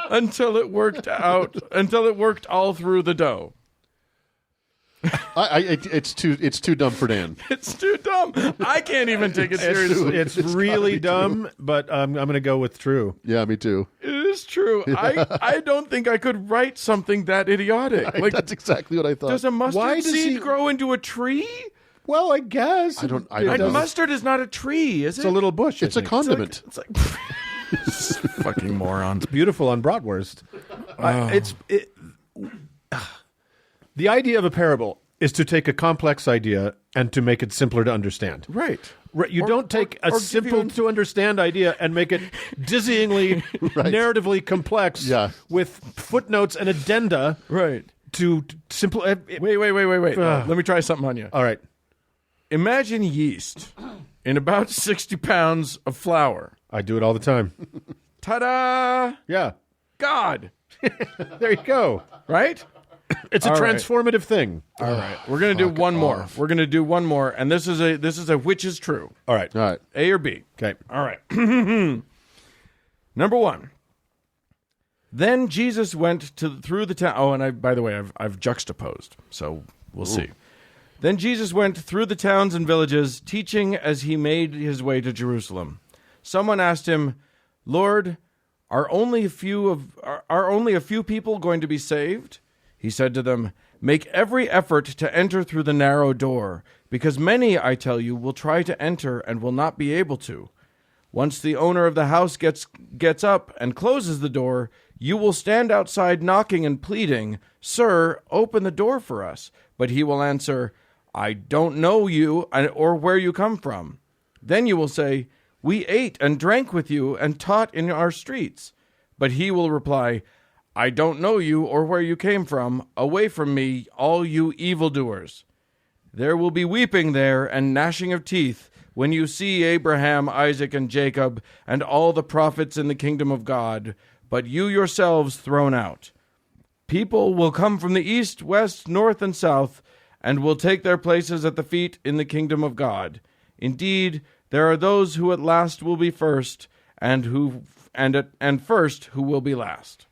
until it worked all through the dough." It's too dumb for Dan. It's too dumb. I can't even take it seriously. It's really dumb, but I'm going to go with true. Yeah, me too. It is true. I don't think I could write something that idiotic. Like, That's exactly what I thought. does a Why mustard does seed he- grow into a tree? Well, I guess. I don't Like, know. mustard is not a tree, is it? It's a little bush. I It's a think. condiment. It's like fucking morons. Beautiful on bratwurst. The idea of a parable is to take a complex idea and to make it simpler to understand. Right. Right, you Or- don't take or a give simple you- to understand idea and make it dizzyingly, narratively complex with footnotes and addenda Right. to simple. Wait. Let me try something on you. All right. Imagine yeast in about 60 pounds of flour. I do it all the time. Ta-da! Yeah. God. There you go. Right? It's a All right. transformative thing. All right. We're going to do one more. We're going to do one more, and this is a which is true. All right. All right. A or B? Okay. All right. Number 1. Then Jesus went through the town. Oh, and by the way, I've juxtaposed, so we'll see. Then Jesus went through the towns and villages, teaching as he made his way to Jerusalem. Someone asked him, "Lord, are only a few people going to be saved?" He said to them, "Make every effort to enter through the narrow door, because many, I tell you, will try to enter and will not be able to. Once the owner of the house gets up and closes the door, you will stand outside knocking and pleading, 'Sir, open the door for us.' But he will answer, 'I don't know you or where you come from.' Then you will say, 'We ate and drank with you and taught in our streets.' But he will reply, 'I don't know you or where you came from. Away from me, all you evildoers.' There will be weeping there and gnashing of teeth when you see Abraham, Isaac, and Jacob, and all the prophets in the kingdom of God, but you yourselves thrown out. People will come from the east, west, north, and south, and will take their places at the feet in the kingdom of God. Indeed, there are those who at last will be first, and first who will be last."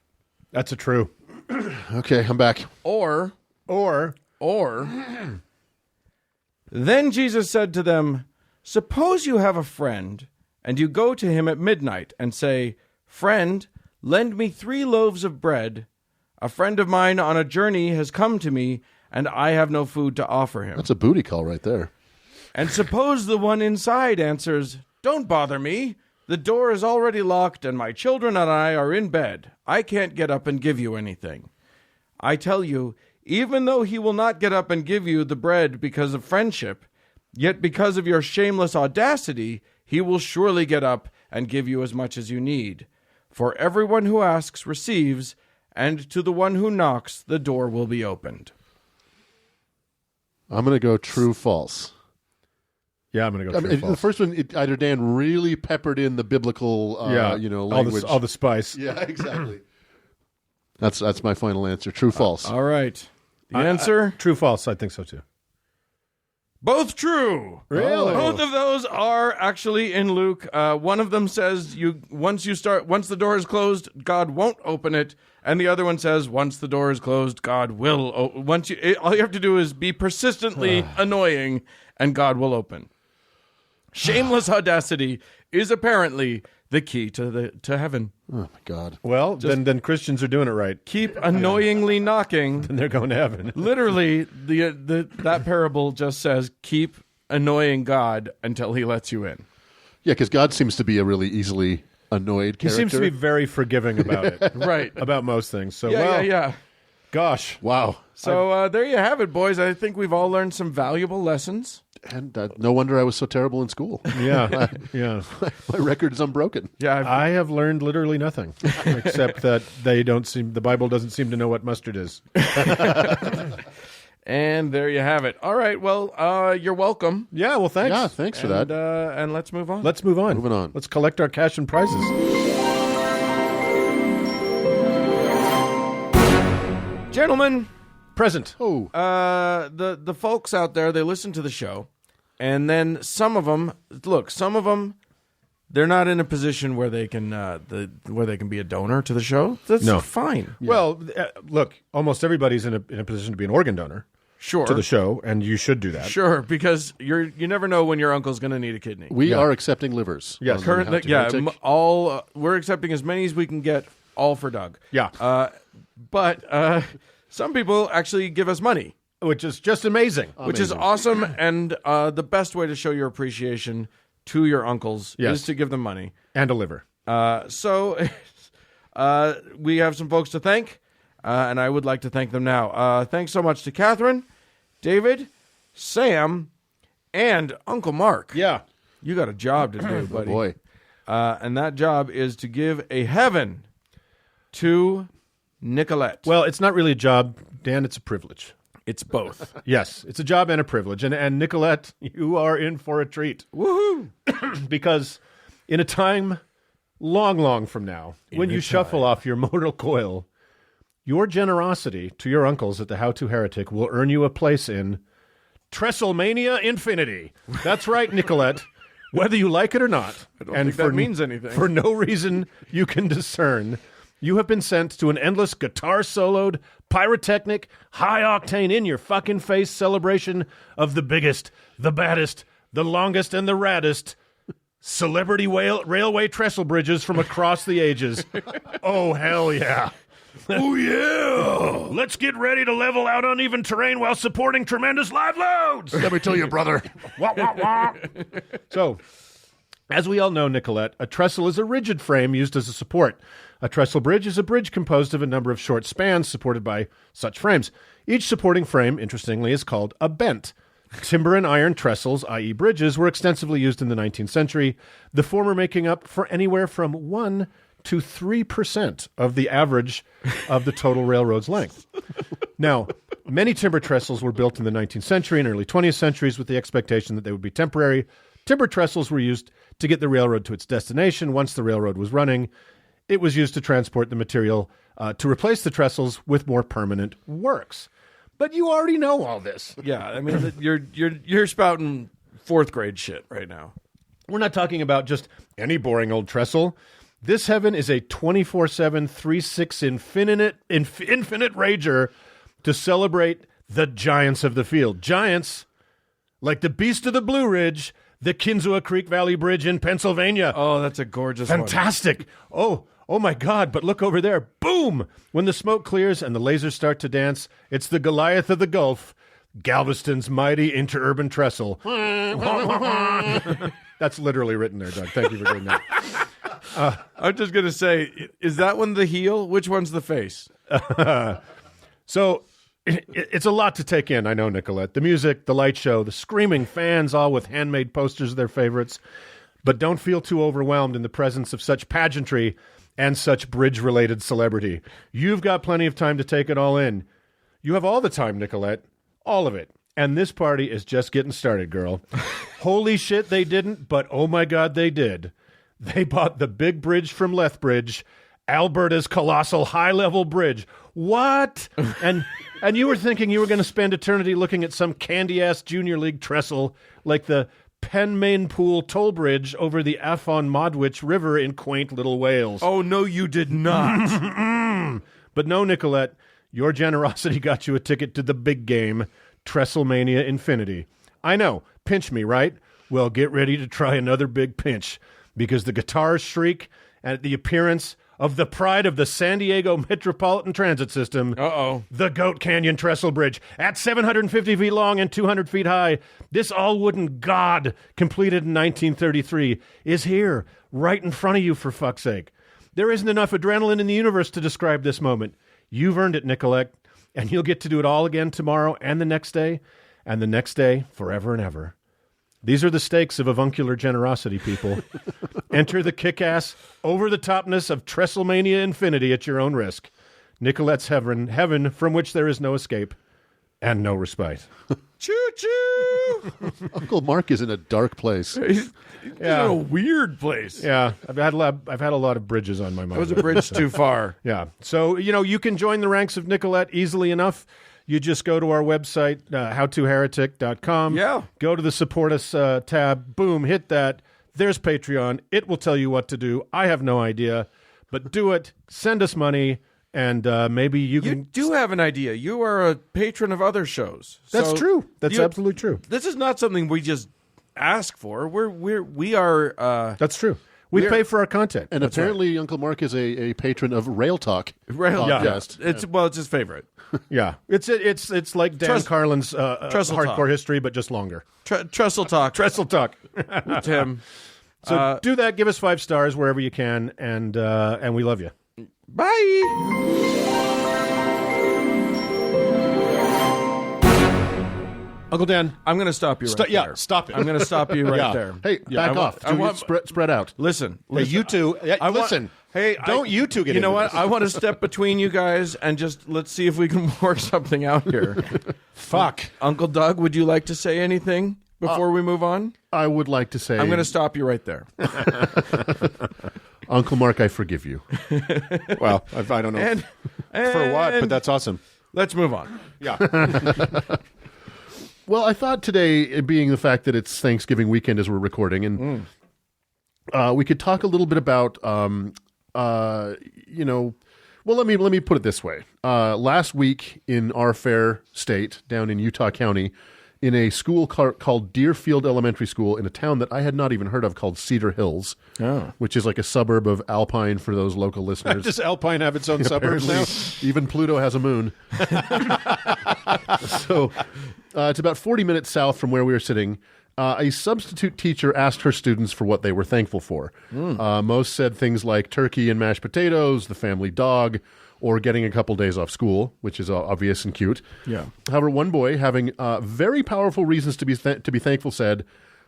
That's a true. Okay, I'm back. Or, then Jesus said to them, "Suppose you have a friend, and you go to him at midnight and say, 'Friend, lend me 3 loaves of bread. A friend of mine on a journey has come to me, and I have no food to offer him.' That's a booty call right there. And suppose the one inside answers, 'Don't bother me. The door is already locked, and my children and I are in bed. I can't get up and give you anything.' I tell you, even though he will not get up and give you the bread because of friendship, yet because of your shameless audacity, he will surely get up and give you as much as you need. For everyone who asks receives, and to the one who knocks the door will be opened." I'm going to go true, false. Yeah, I'm going to go true, The false. first one, either Dan really peppered in the biblical, language. all the spice. Yeah, exactly. That's my final answer. True, false. All right. The answer? True, false. I think so too. Both true. Really? Both of those are actually in Luke. One of them says once the door is closed, God won't open it, and the other one says once the door is closed, God will. All you have to do is be persistently annoying, and God will open. Shameless audacity is apparently the key to heaven. Oh my God. Well, then Christians are doing it right. Keep annoyingly knocking. And they're going to heaven. Literally, that parable just says keep annoying God until he lets you in. Yeah, because God seems to be a really easily annoyed He character. seems to be very forgiving about it. Right. About most things. So, Yeah. gosh. Wow. So there you have it, boys. I think we've all learned some valuable lessons. And no wonder I was so terrible in school. Yeah. Yeah. My record is unbroken. Yeah, I have learned literally nothing except that the Bible doesn't seem to know what mustard is. and there you have it. All right, well, you're welcome. Yeah, well, thanks. Yeah, thanks for that. And let's move on. Let's move on. Moving on. Let's collect our cash and prizes. Gentlemen, Present. Oh, the folks out there, they listen to the show, and then some of them, they're not in a position where they can be a donor to the show. That's No. fine. Well, look, almost everybody's in a position to be an organ donor Sure. to the show, and you should do that. Sure, because you never know when your uncle's going to need a kidney. we are accepting livers. Yes. on the Currently, How to yeah, Heretic. we're accepting as many as we can get, all for Doug. Yeah. But some people actually give us money, Which is just amazing. which is awesome. And the best way to show your appreciation to your uncles Yes. is to give them money. And a liver. So we have some folks to thank, and I would like to thank them now. Thanks so much to Catherine, David, Sam, and Uncle Mark. Yeah. You got a job to do, buddy. Boy. And that job is to give a heaven to Nicolette. Well, it's not really a job, Dan. It's a privilege. It's both. Yes, it's a job and a privilege. And Nicolette, you are in for a treat. Woohoo! Because in a time long from now, when you shuffle off your mortal coil, your generosity to your uncles at the How To Heretic will earn you a place in Trestlemania Infinity. That's right, Nicolette. Whether you like it or not, I don't think that means anything. For no reason you can discern, you have been sent to an endless guitar-soloed, pyrotechnic, high-octane, in-your-fucking-face celebration of the biggest, the baddest, the longest, and the raddest celebrity railway trestle bridges from across the ages. Oh, hell yeah. Oh, yeah. Let's get ready to level out uneven terrain while supporting tremendous live loads. Let me tell you, brother. Wah, wah, wah. So, as we all know, Nicolette, a trestle is a rigid frame used as a support. A trestle bridge is a bridge composed of a number of short spans supported by such frames. Each supporting frame, interestingly, is called a bent. Timber and iron trestles, i.e. bridges, were extensively used in the 19th century, the former making up for anywhere from 1 to 3% of the average of the total railroad's length. Now, many timber trestles were built in the 19th century and early 20th centuries with the expectation that they would be temporary. Timber trestles were used to get the railroad to its destination. Once the railroad was running, it was used to transport the material to replace the trestles with more permanent works. But you already know all this. Yeah, I mean, you're spouting fourth grade shit right now. We're not talking about just any boring old trestle. This heaven is a 24/7, 3/6 infinite rager to celebrate the giants of the field. Giants like the Beast of the Blue Ridge, the Kinzua Creek Valley Bridge in Pennsylvania. Oh, that's a gorgeous Fantastic. Oh my God, but look over there. Boom! When the smoke clears and the lasers start to dance, it's the Goliath of the Gulf, Galveston's mighty interurban trestle. That's literally written there, Doug. Thank you for doing that. I'm just going to say, is that one the heel? Which one's the face? So it's a lot to take in, I know, Nicolette. The music, the light show, the screaming fans, all with handmade posters of their favorites. But don't feel too overwhelmed in the presence of such pageantry and such bridge-related celebrity. You've got plenty of time to take it all in. You have all the time, Nicolette. All of it. And this party is just getting started, girl. Holy shit, they didn't, but oh my God, they did. They bought the big bridge from Lethbridge, Alberta's colossal high-level bridge. What? And you were thinking you were going to spend eternity looking at some candy-ass junior league trestle like the Penmainpool toll bridge over the Afon Modwich River in quaint little Wales. Oh, no, you did not. But no, Nicolette, your generosity got you a ticket to the big game, Trestlemania Infinity. I know, pinch me, right? Well, get ready to try another big pinch, because the guitars shriek at the appearance of the pride of the San Diego Metropolitan Transit System, the Goat Canyon Trestle Bridge. At 750 feet long and 200 feet high, this all-wooden god, completed in 1933, is here, right in front of you, for fuck's sake. There isn't enough adrenaline in the universe to describe this moment. You've earned it, Nicolette, and you'll get to do it all again tomorrow and the next day forever and ever. These are the stakes of avuncular generosity, people. Enter the kick-ass, over-the-topness of Trestlemania Infinity at your own risk. Nicolette's heaven from which there is no escape and no respite. Choo-choo! Uncle Mark is in a dark place. He's in a weird place. Yeah, I've had a lot of bridges on my mind. That was a bridge too far. Yeah, so, you can join the ranks of Nicolette easily enough. You just go to our website, howtoheretic.com. Yeah. Go to the Support Us tab. Boom, hit that. There's Patreon. It will tell you what to do. I have no idea. But do it. Send us money. And maybe you can... You do have an idea. You are a patron of other shows. That's true. That's absolutely true. This is not something we just ask for. We are... That's true. We pay for our content. And apparently Uncle Mark is a patron of Rail Talk podcast. Yeah. It's his favorite. Yeah. It's like Dan Carlin's hardcore Talk. history, but just longer. Trestle Talk. Trestle Talk. Tim. So do that. Give us 5 stars wherever you can, and we love you. Bye. Uncle Dan, I'm going to stop you right there. Yeah, stop it. I'm going to stop you right there. Hey, back off. Spread out. Listen. Hey, you two. Listen. Don't you two get into this. You know what? I want to step between you guys and just let's see if we can work something out here. Fuck. Uncle Doug, would you like to say anything before we move on? I would like to say... I'm going to stop you right there. Uncle Mark, I forgive you. Well, I don't know And for what, but that's awesome. let's move on. Yeah. Well, I thought today, it being the fact that it's Thanksgiving weekend as we're recording, and we could talk a little bit about, well, let me put it this way. Last week in our fair state, down in Utah County, in a school called Deerfield Elementary School in a town that I had not even heard of called Cedar Hills, which is like a suburb of Alpine for those local listeners. Does Alpine have its own suburbs now? Even Pluto has a moon. So it's about 40 minutes south from where we were sitting. A substitute teacher asked her students for what they were thankful for. Most said things like turkey and mashed potatoes, the family dog, or getting a couple days off school, which is obvious and cute. Yeah. However, one boy, having very powerful reasons to be thankful, said,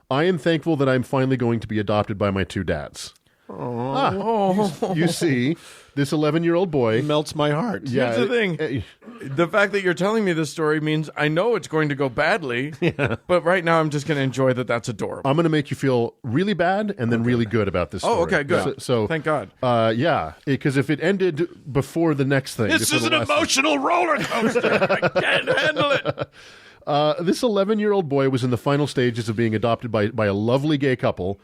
"I am thankful that I'm finally going to be adopted by my two dads." You see, this 11-year-old boy Melts my heart. Here's the thing. The fact that you're telling me this story means I know it's going to go badly, but right now I'm just going to enjoy that that's adorable. I'm going to make you feel really bad and then really good about this story. Oh, okay, good. So thank God. Yeah, because if it ended before the next thing... This is an emotional roller coaster. I can't handle it. This 11-year-old boy was in the final stages of being adopted by a lovely gay couple.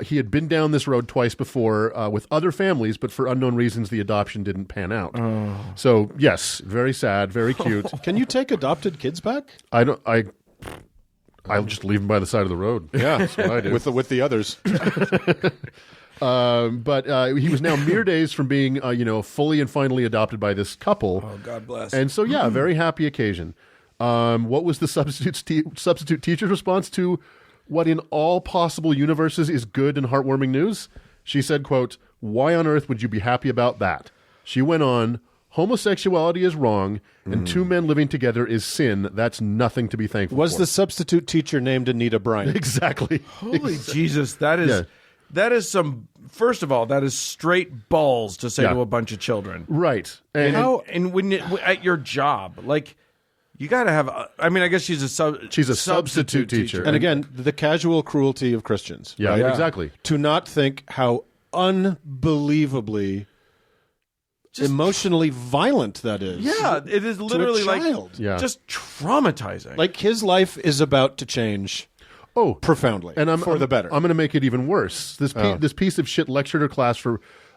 He had been down this road twice before with other families, but for unknown reasons, the adoption didn't pan out. So, yes, very sad, very cute. Can you take adopted kids back? I'll just leave them by the side of the road. Yeah, That's what I do. with the others. But he was now mere days from being, fully and finally adopted by this couple. Oh, God bless. And so, yeah, very happy occasion. What was the substitute teacher's response to what in all possible universes is good and heartwarming news? She said, quote, "Why on earth would you be happy about that?" She went on, "Homosexuality is wrong, and two men living together is sin. That's nothing to be thankful for." Was the substitute teacher named Anita Bryant? Exactly. Holy Jesus, that is some. First of all, that is straight balls to say to a bunch of children, Right. And when at your job, like. You got to have. I guess she's a substitute teacher. And again, the casual cruelty of Christians. Yeah, right? exactly. To not think how unbelievably emotionally violent that is. Yeah, it is literally to a child. just traumatizing. Like his life is about to change. Profoundly, and for the better. I'm going to make it even worse. This piece of shit lectured her class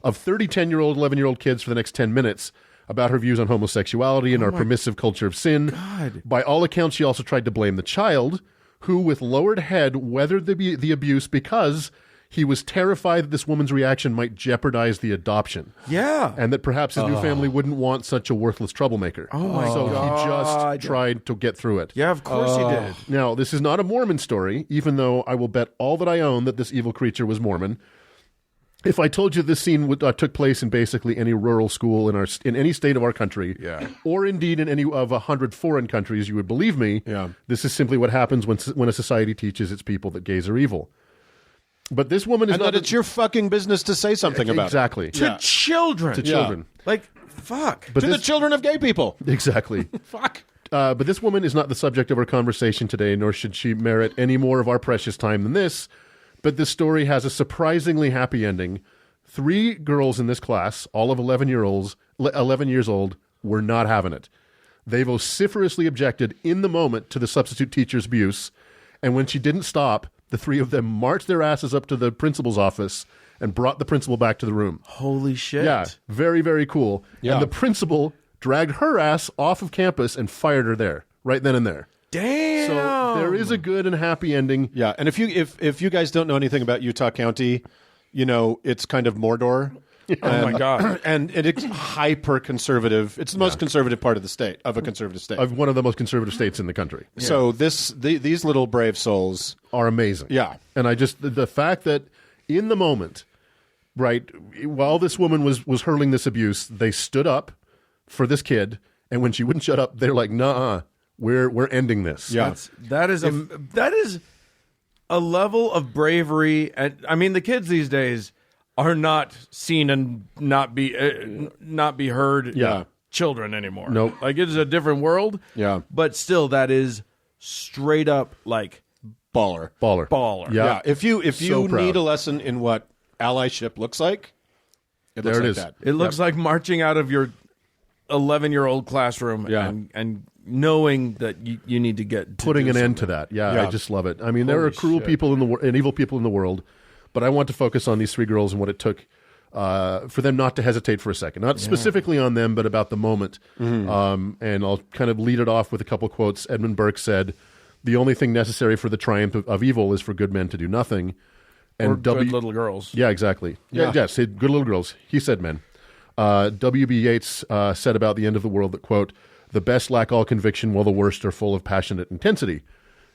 of 30 10-year-old, 11-year-old kids for the next 10 minutes about her views on homosexuality and our permissive culture of sin. God. By all accounts, she also tried to blame the child, who, with lowered head, weathered the abuse because he was terrified that this woman's reaction might jeopardize the adoption. Yeah. And that perhaps his new family wouldn't want such a worthless troublemaker. Oh, my So God. he just tried to get through it. Yeah, of course he did. Now, this is not a Mormon story, even though I will bet all that I own that this evil creature was Mormon. If I told you this scene took place in basically any rural school in any state of our country, or indeed in any of 100 foreign countries, you would believe me. Yeah. This is simply what happens when a society teaches its people that gays are evil. But this woman is and not. that it's your fucking business to say something about exactly. it. To children. To children. Like, fuck. But To the children of gay people. Exactly. Fuck. But this woman is not the subject of our conversation today, nor should she merit any more of our precious time than this. But this story has a surprisingly happy ending. 3 girls in this class, all of 11 years old, were not having it. They vociferously objected in the moment to the substitute teacher's abuse, and when she didn't stop, the 3 of them marched their asses up to the principal's office and brought the principal back to the room. Holy shit. Yeah, very, very cool. Yeah. And the principal dragged her ass off of campus and fired her there, right then and there. Damn. So there is a good and happy ending. Yeah, and if you guys don't know anything about Utah County, it's kind of Mordor. Oh my God. And it's hyper conservative. It's the most conservative part of the state, of a conservative state. Of one of the most conservative states in the country. So these little brave souls Are amazing. Yeah. And the fact that in the moment, right, while this woman was hurling this abuse, they stood up for this kid, and when she wouldn't shut up, they're like, "Nuh-uh, we're ending this." Yeah. That is a level of bravery. And I mean, the kids these days are not seen and not be heard. Yeah. Children anymore. Nope. Like, it is a different world. Yeah. But still, that is straight up like baller. Baller. baller. Yeah. Yeah. If you So proud. need a lesson in what allyship looks like, it There looks it like is. that. It looks like marching out of your 11-year-old classroom and knowing that you need to get to Putting do an end to something. that. Yeah, Yeah. I just love it. I mean, there are Holy cruel shit. people in the and evil people in the world, but I want to focus on these three girls and what it took for them not to hesitate for a second. Not specifically on them, but about the moment. And I'll kind of lead it off with a couple quotes. Edmund Burke said, "The only thing necessary for the triumph of evil is for good men to do nothing." And Or good little girls. Yeah, exactly. Yeah. Yes, good little girls. He said men. W.B. Yeats said about the end of the world that, quote, "The best lack all conviction while the worst are full of passionate intensity."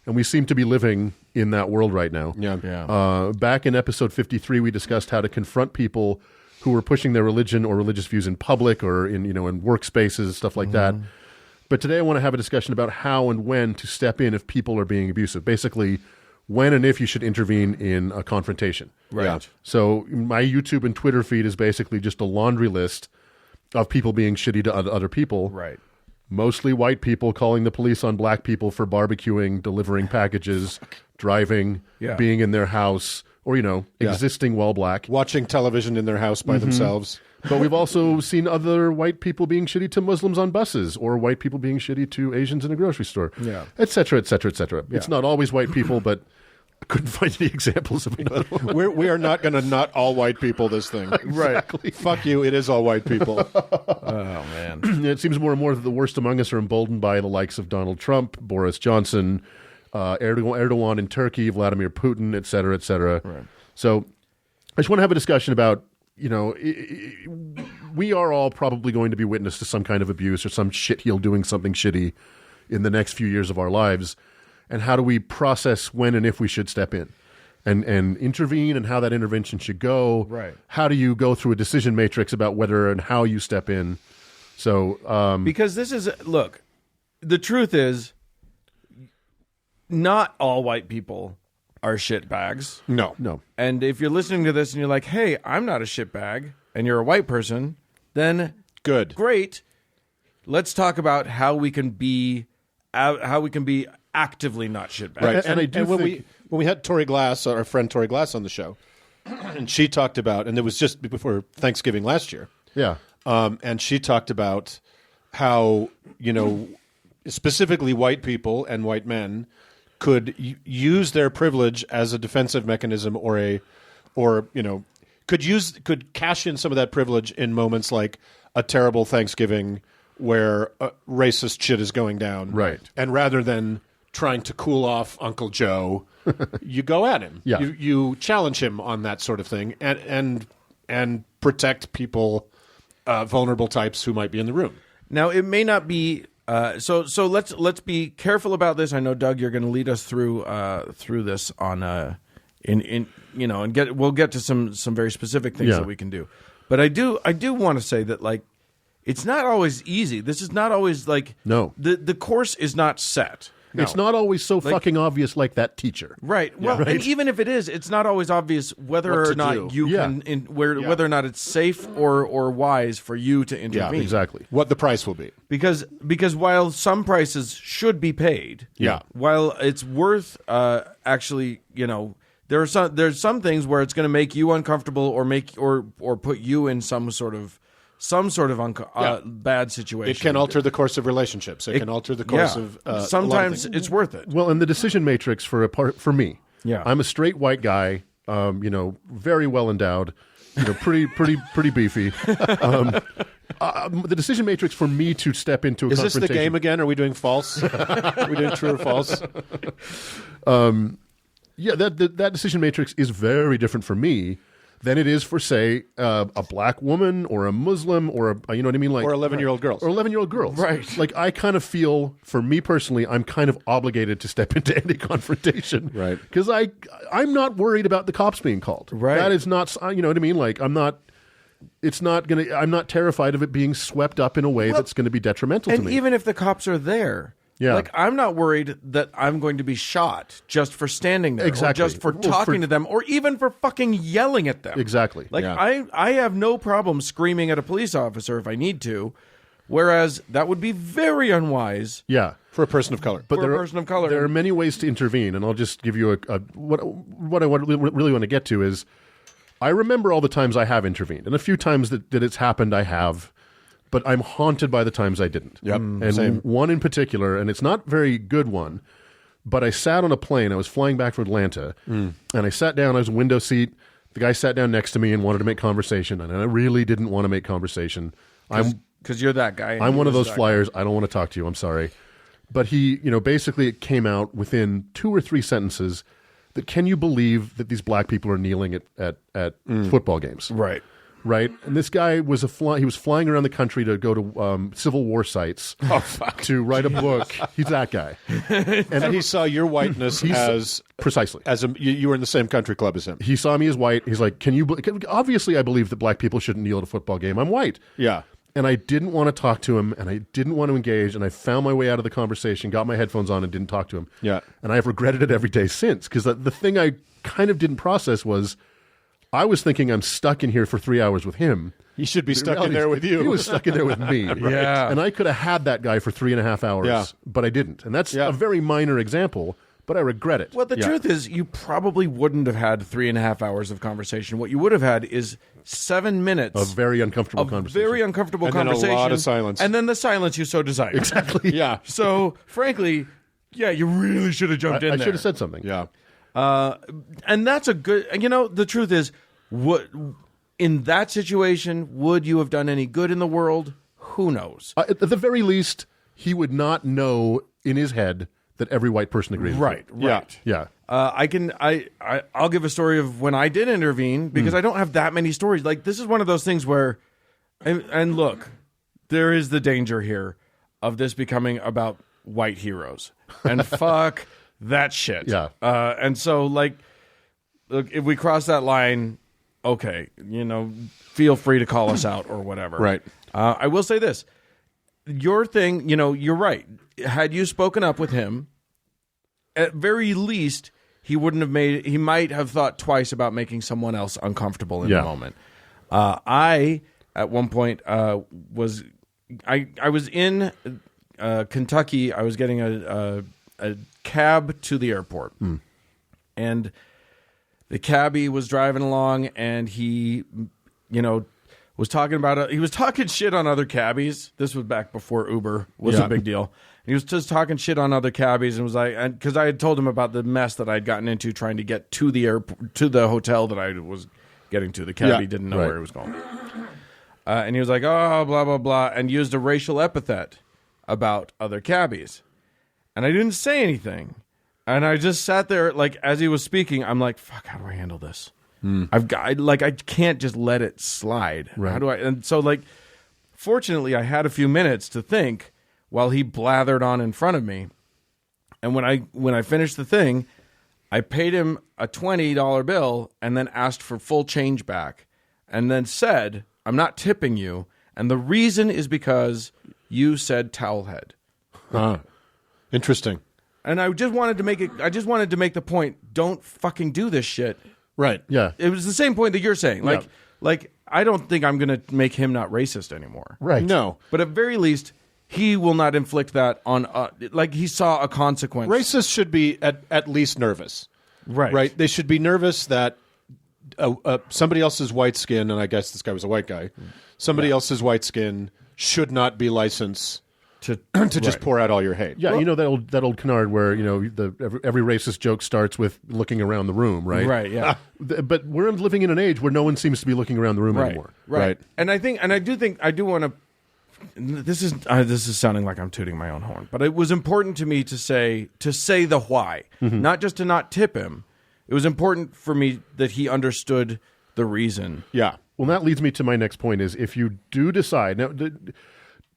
And we seem to be living in that world right now. Yeah. Back in episode 53, we discussed how to confront people who were pushing their religion or religious views in public or in workspaces, stuff like that. But today I want to have a discussion about how and when to step in if people are being abusive. Basically, when and if you should intervene in a confrontation. Right. Yeah. So my YouTube and Twitter feed is basically just a laundry list of people being shitty to other people. Right. Mostly white people calling the police on black people for barbecuing, delivering packages, driving, being in their house, or, existing while black. Watching television in their house by themselves. But we've also seen other white people being shitty to Muslims on buses, or white people being shitty to Asians in a grocery store, et cetera, et cetera, et cetera. It's not always white people, but I couldn't find any examples of another one. We are not going to not all white people this thing. Exactly. Fuck you, it is all white people. Oh, man. It seems more and more that the worst among us are emboldened by the likes of Donald Trump, Boris Johnson, Erdogan in Turkey, Vladimir Putin, et cetera, et cetera. Right. So I just want to have a discussion about, we are all probably going to be witness to some kind of abuse or some shitheel doing something shitty in the next few years of our lives. And how do we process when and if we should step in and intervene, and how that intervention should go? Right. How do you go through a decision matrix about whether and how you step in? So, Because this is, look, the truth is, not all white people are shitbags. No. And if you're listening to this and you're like, hey, I'm not a shitbag, and you're a white person, then Good. great. Let's talk about how we can be actively not shitbags. Right. And I do when think- we had Tori Glass, our friend Tori Glass, on the show, and she talked about, and it was just before Thanksgiving last year, yeah. and she talked about how, specifically white people and white men could use their privilege as a defensive mechanism could cash in some of that privilege in moments like a terrible Thanksgiving where racist shit is going down. Right. And rather than trying to cool off Uncle Joe, you go at him. Yeah. You challenge him on that sort of thing and protect people, vulnerable types who might be in the room. Now it may not be so let's be careful about this. I know, Doug, you're going to lead us through this on we'll get to some very specific things that we can do. But I do want to say that, like, it's not always easy. This is not always like No. The course is not set. It's not always so fucking obvious like that teacher. Right. Well, and even if it is, it's not always obvious whether What or to not do. you can whether or not it's safe or wise for you to intervene. Exactly. What the price will be. Because while some prices should be paid, Yeah. while it's worth actually, there's some things where it's going to make you uncomfortable or put you in some sort of bad situation. It can alter the course of relationships. It can alter the course of sometimes a lot of it's worth it. Well, and the decision matrix for me. Yeah. I'm a straight white guy, very well endowed, pretty beefy. The decision matrix for me to step into a Is this confrontation. the game again? Are we doing false? Are we doing true or false? Yeah, that decision matrix is very different for me than it is for, say, a black woman or a Muslim or you know what I mean, like, Or 11-year-old girls. or 11-year-old girls. Right. Like, I kind of feel, for me personally, I'm kind of obligated to step into any confrontation. Right. Because I'm not worried about the cops being called. Right. That is not, you know what I mean? Like, I'm not terrified of it being swept up in a way that's going to be detrimental to And me. even if the cops are there, Yeah. like, I'm not worried that I'm going to be shot just for standing there, Exactly. or just for Or talking to them, or even for fucking yelling at them. Exactly. Like, Yeah. I have no problem screaming at a police officer if I need to, whereas that would be very unwise. Yeah. For a person of color. But For a person of color. There are many ways to intervene, and I'll just give you what I really want to get to is I remember all the times I have intervened, and a few times that it's happened I have, but I'm haunted by the times I didn't. Yep, and same. one in particular, and it's not a very good one, but I sat on a plane. I was flying back from Atlanta, and I sat down. I was in a window seat. The guy sat down next to me and wanted to make conversation, and I really didn't want to make conversation. Because you're that guy. I'm one of those flyers. I don't want to talk to you. I'm sorry. But he, basically it came out within 2 or 3 sentences that can you believe that these black people are kneeling at football games? Right. Right? And this guy was he was flying around the country to go to Civil War sites to write a book. He's that guy. And he saw your whiteness as precisely as you were in the same country club as him. He saw me as white. He's like, obviously I believe that black people shouldn't kneel at a football game. I'm white. Yeah. And I didn't want to talk to him, and I didn't want to engage, and I found my way out of the conversation, got my headphones on, and didn't talk to him. Yeah. And I have regretted it every day since, because the thing I kind of didn't process was I was thinking I'm stuck in here for 3 hours with him. He should be The stuck in reality there is with you. He was stuck in there with me. Yeah. And I could have had that guy for 3.5 hours, Yeah. but I didn't. And that's Yeah. a very minor example, but I regret it. Well, the truth is, you probably wouldn't have had 3.5 hours of conversation. What you would have had is 7 minutes A very uncomfortable of conversation. very uncomfortable And then a conversation, lot of silence. and then the silence you so desire. Exactly. Yeah. So, frankly, yeah, you really should have jumped in I there. should have said something. Yeah. And that's a good. The truth is, what in that situation would you have done any good in the world? Who knows? At the very least, he would not know in his head that every white person agrees with Right. him. Right. Yeah. I'll give a story of when I did intervene because I don't have that many stories. Like, this is one of those things where, and look, there is the danger here of this becoming about white heroes, and fuck that shit. Yeah. And so, like, look, if we cross that line, okay, feel free to call us out or whatever. Right. I will say this: your thing, you're right. Had you spoken up with him, at very least, he might have thought twice about making someone else uncomfortable in the moment. I, at one point, was in Kentucky. I was getting a cab to the airport, and the cabbie was driving along, and he, was talking he was talking shit on other cabbies. This was back before Uber was a big deal. He was just talking shit on other cabbies, and was like, because I had told him about the mess that I'd gotten into trying to get to the airport, to the hotel that I was getting to. The cabbie didn't know where he was going, and he was like, "Oh, blah blah blah," and used a racial epithet about other cabbies, and I didn't say anything, and I just sat there like as he was speaking. I'm like, "Fuck, how do I handle this? I can't just let it slide. Right. How do I?" And so, like, fortunately, I had a few minutes to think while he blathered on in front of me. And when I finished the thing, I paid him a $20 bill and then asked for full change back, and then said, "I'm not tipping you, and the reason is because you said towel head." Interesting. And I just wanted to make it. I just wanted to make the point: don't fucking do this shit. Right. Yeah. It was the same point that you're saying. Like I don't think I'm going to make him not racist anymore. Right. No. But at very least, he will not inflict that on. Like, he saw a consequence. Racists should be at least nervous. Right. Right. They should be nervous that somebody else's white skin, and I guess this guy was a white guy, somebody else's white skin should not be licensed to just pour out all your hate. Yeah, that old canard where every racist joke starts with looking around the room, right? Right. Yeah. But we're living in an age where no one seems to be looking around the room anymore. Right. And I do want to. This is sounding like I'm tooting my own horn, but it was important to me to say the why, not just to not tip him. It was important for me that he understood the reason. Yeah. Well, that leads me to my next point: is if you do decide now.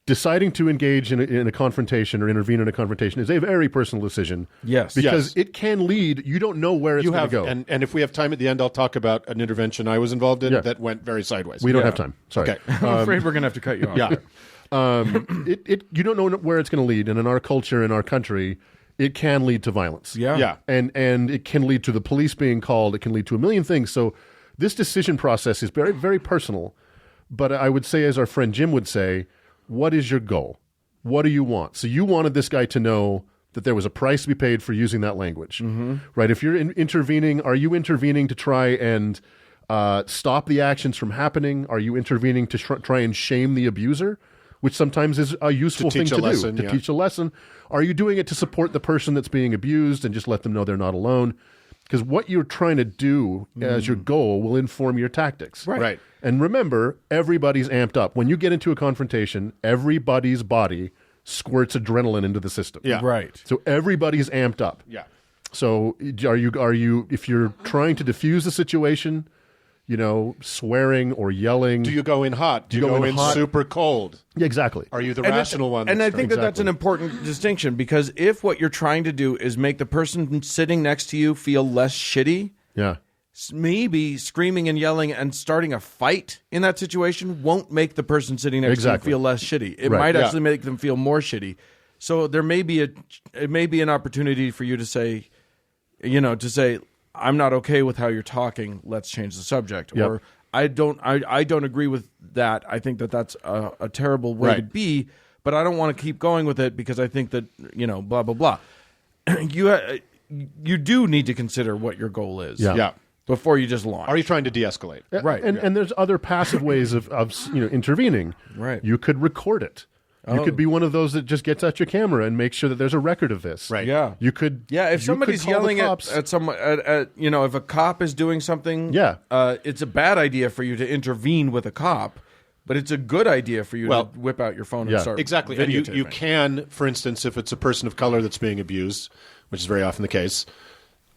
Deciding to engage in a confrontation or intervene in a confrontation is a very personal decision. Yes. Because it can lead, you don't know where it's going to go. And if we have time at the end, I'll talk about an intervention I was involved in that went very sideways. We don't have time. Sorry. Okay. I'm afraid we're going to have to cut you off. Yeah. You don't know where it's going to lead. And in our culture, in our country, it can lead to violence. Yeah. Yeah. And it can lead to the police being called. It can lead to a million things. So this decision process is very, very personal. But I would say, as our friend Jim would say, what is your goal? What do you want? So you wanted this guy to know that there was a price to be paid for using that language, right? If you're intervening, are you intervening to try and Stop the actions from happening. Are you intervening to try and shame the abuser, which sometimes is a useful thing to do, to teach a lesson? Are you doing it to support the person that's being abused and just let them know they're not alone? Because what you're trying to do as your goal will inform your tactics. Right. And remember, everybody's amped up. When you get into a confrontation, everybody's body squirts adrenaline into the system. Yeah. Right. So everybody's amped up. Yeah. So are you if you're trying to diffuse the situation, swearing or yelling. Do you go in hot? Do you go in hot? super cold? Yeah, exactly. Are you the rational one? And I that's think trying- that's an important distinction, because if what you're trying to do is make the person sitting next to you feel less shitty, Yeah. maybe screaming and yelling and starting a fight in that situation won't make the person sitting next to you feel less shitty. It might actually make them feel more shitty. So there may be an opportunity for you to say, I'm not okay with how you're talking. Let's change the subject. Yep. Or I don't agree with that. I think that's a terrible way to be, but I don't want to keep going with it because I think that, blah, blah, blah. You do need to consider what your goal is. Yeah. Before you just launch. Are you trying to de-escalate? Right. And there's other passive ways of intervening. Right. You could record it. You could be one of those that just gets out your camera and makes sure that there's a record of this. Right. Yeah. You could. If somebody's yelling at someone, if a cop is doing something, it's a bad idea for you to intervene with a cop, but it's a good idea for you to whip out your phone and start exactly. And you can, for instance, if it's a person of color that's being abused, which is very often the case,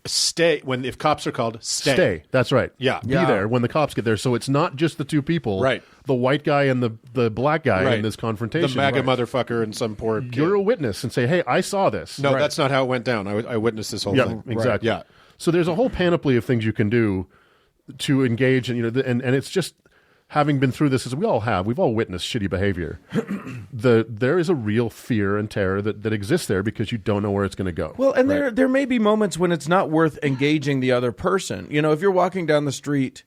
if cops are called, stay. That's right. Yeah. Be there when the cops get there. So it's not just the two people. Right. The white guy and the black guy in this confrontation. The MAGA motherfucker and some poor kid. You're a witness and say, hey, I saw this. No, that's not how it went down. I witnessed this whole thing. Exactly. Yeah. So there's a whole panoply of things you can do to engage, and and it's just having been through this, as we all have, we've all witnessed shitty behavior. There is a real fear and terror that exists there because you don't know where it's going to go. Well, and there may be moments when it's not worth engaging the other person. If you're walking down the street,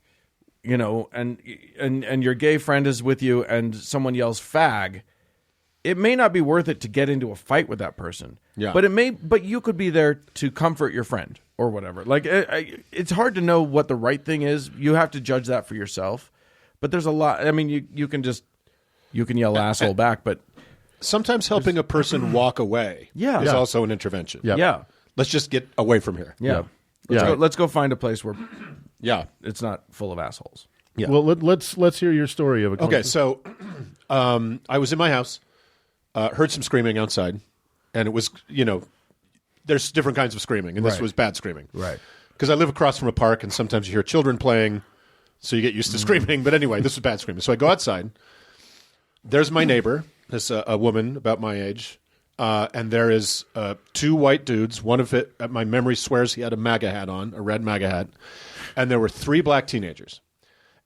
and your gay friend is with you, and someone yells "fag," it may not be worth it to get into a fight with that person. Yeah. But you could be there to comfort your friend or whatever. Like it's hard to know what the right thing is. You have to judge that for yourself. But there's a lot. I mean, you can yell asshole back, but sometimes helping a person walk away is also an intervention. Yeah. Let's just get away from here. Yeah. Let's go find a place where it's not full of assholes. Yeah. Well, let's hear your story of a Okay, so I was in my house, heard some screaming outside, and it was, there's different kinds of screaming, and this was bad screaming. Right. Because I live across from a park, and sometimes you hear children playing, so you get used to screaming. But anyway, this was bad screaming. So I go outside. There's my neighbor, this a woman about my age, and there is two white dudes. One of it, my memory swears he had a MAGA hat on, a red MAGA hat, and there were three black teenagers.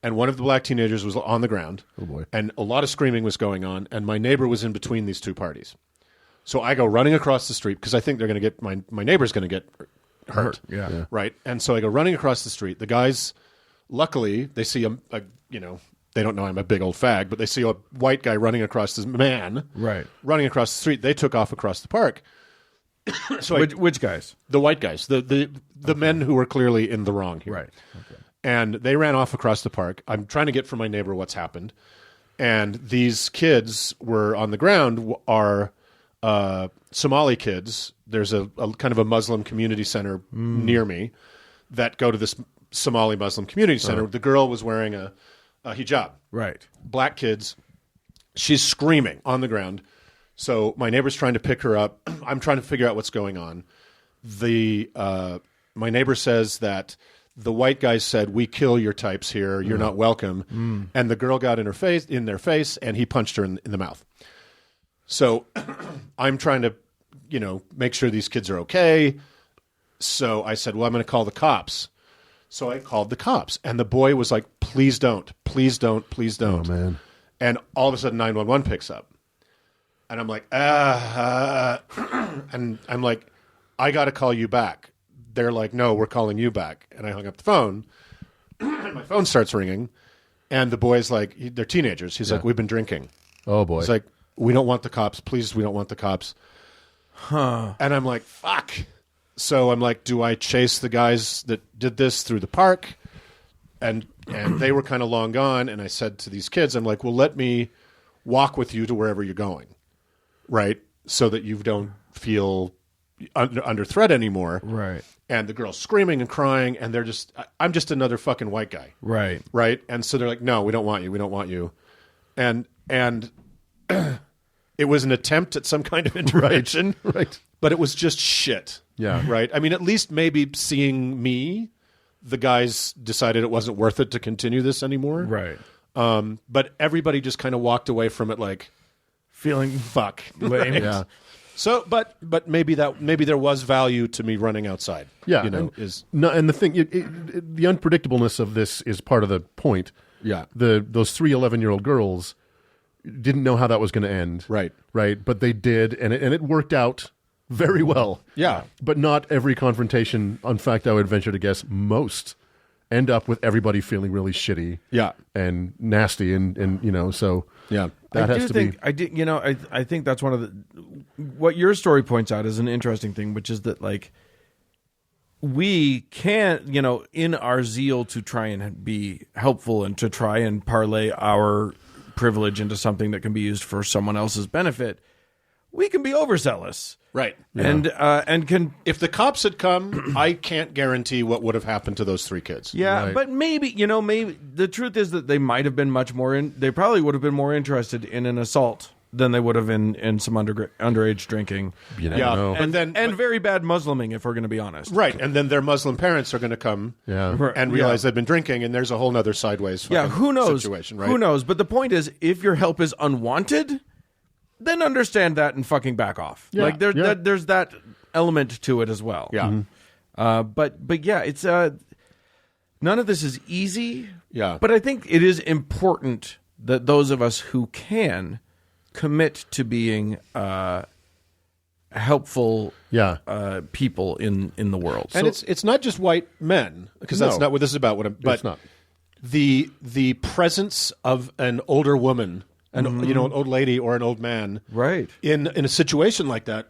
And one of the black teenagers was on the ground. Oh, boy. And a lot of screaming was going on, and my neighbor was in between these two parties. So I go running across the street because I think they're going to get my neighbor's going to get hurt. Yeah. Right? And so I go running across the street. The guys, luckily, they see they don't know I'm a big old fag, but they see a white guy running across this man. Right. Running across the street. They took off across the park. So which guys? The white guys. The men who were clearly in the wrong here. Right. Okay. And they ran off across the park. I'm trying to get from my neighbor what's happened. And these kids were on the ground are Somali kids. There's a kind of a Muslim community center near me that go to this Somali Muslim community center. The girl was wearing a hijab. Right. Black kids. She's screaming on the ground. So my neighbor's trying to pick her up. I'm trying to figure out what's going on. My neighbor says that the white guy said, "We kill your types here. You're not welcome." And the girl got in their face, and he punched her in the mouth. So I'm trying to, make sure these kids are okay. So I said, well, I'm going to call the cops. So I called the cops, and the boy was like, please don't, please don't, please don't. Oh, man. And all of a sudden 911 picks up. And I'm like, and I'm like, I got to call you back. They're like, no, we're calling you back. And I hung up the phone. And my phone starts ringing. And the boy's like, they're teenagers. He's like, we've been drinking. Oh, boy. He's like, we don't want the cops. Please, we don't want the cops. And I'm like, fuck. So I'm like, do I chase the guys that did this through the park? and they were kind of long gone, and I said to these kids, I'm like, well, let me walk with you to wherever you're going, right? So that you don't feel under threat anymore. Right. And the girl's screaming and crying, and I'm just another fucking white guy. Right. Right? And so they're like, no, we don't want you. We don't want you. And it was an attempt at some kind of intervention. Right. But it was just shit. Yeah. Right? I mean, at least maybe seeing me, the guys decided it wasn't worth it to continue this anymore. Right. But everybody just kind of walked away from it like, Feeling fuck. lame. Right? Yeah. So, but maybe there was value to me running outside. Yeah. You know, and the thing, the unpredictableness of this is part of the point. Yeah. Those 3 11-year-old girls didn't know how that was going to end. Right. Right. But they did, and it worked out very well. Yeah. But not every confrontation. In fact, I would venture to guess most end up with everybody feeling really shitty. Yeah. And nasty, and so Yeah. that has to be. I think that's one of the what your story points out is an interesting thing, which is that like we can't, in our zeal to try and be helpful and to try and parlay our privilege into something that can be used for someone else's benefit, we can be overzealous. Right. And can If the cops had come, I can't guarantee what would have happened to those 3 kids. yeah, Right. but maybe maybe the truth is that they might have been much more they probably would have been more interested in an assault than they would have in some underage drinking. You never Yeah. know. And very bad Musliming, if we're going to be honest. Right. And then their Muslim parents are going to come Yeah. and realize they've been drinking, and there's a whole nother sideways Yeah, fucking who knows? situation, right? Who knows? But the point is, if your help is unwanted, then understand that and fucking back off. Yeah. Like Yeah. there's that element to it as well. Yeah. But yeah, it's none of this is easy. Yeah. But I think it is important that those of us who can commit to being helpful people in the world. And it's not just white men, because that's No. not what this is about. But It's not. the presence of an older woman, an old lady or an old man, Right. in a situation like that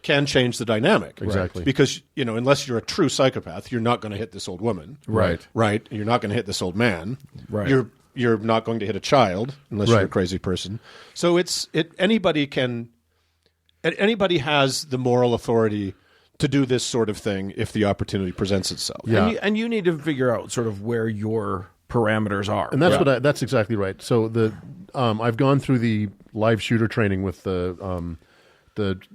can change the dynamic. Exactly. Because, unless you're a true psychopath, you're not going to hit this old woman. Right. Right. You're not going to hit this old man. Right. You're not going to hit a child unless you're a Right. crazy person. So anybody has the moral authority to do this sort of thing if the opportunity presents itself. Yeah. And you need to figure out sort of where your parameters are. And that's that's exactly right. So I've gone through the live shooter training with the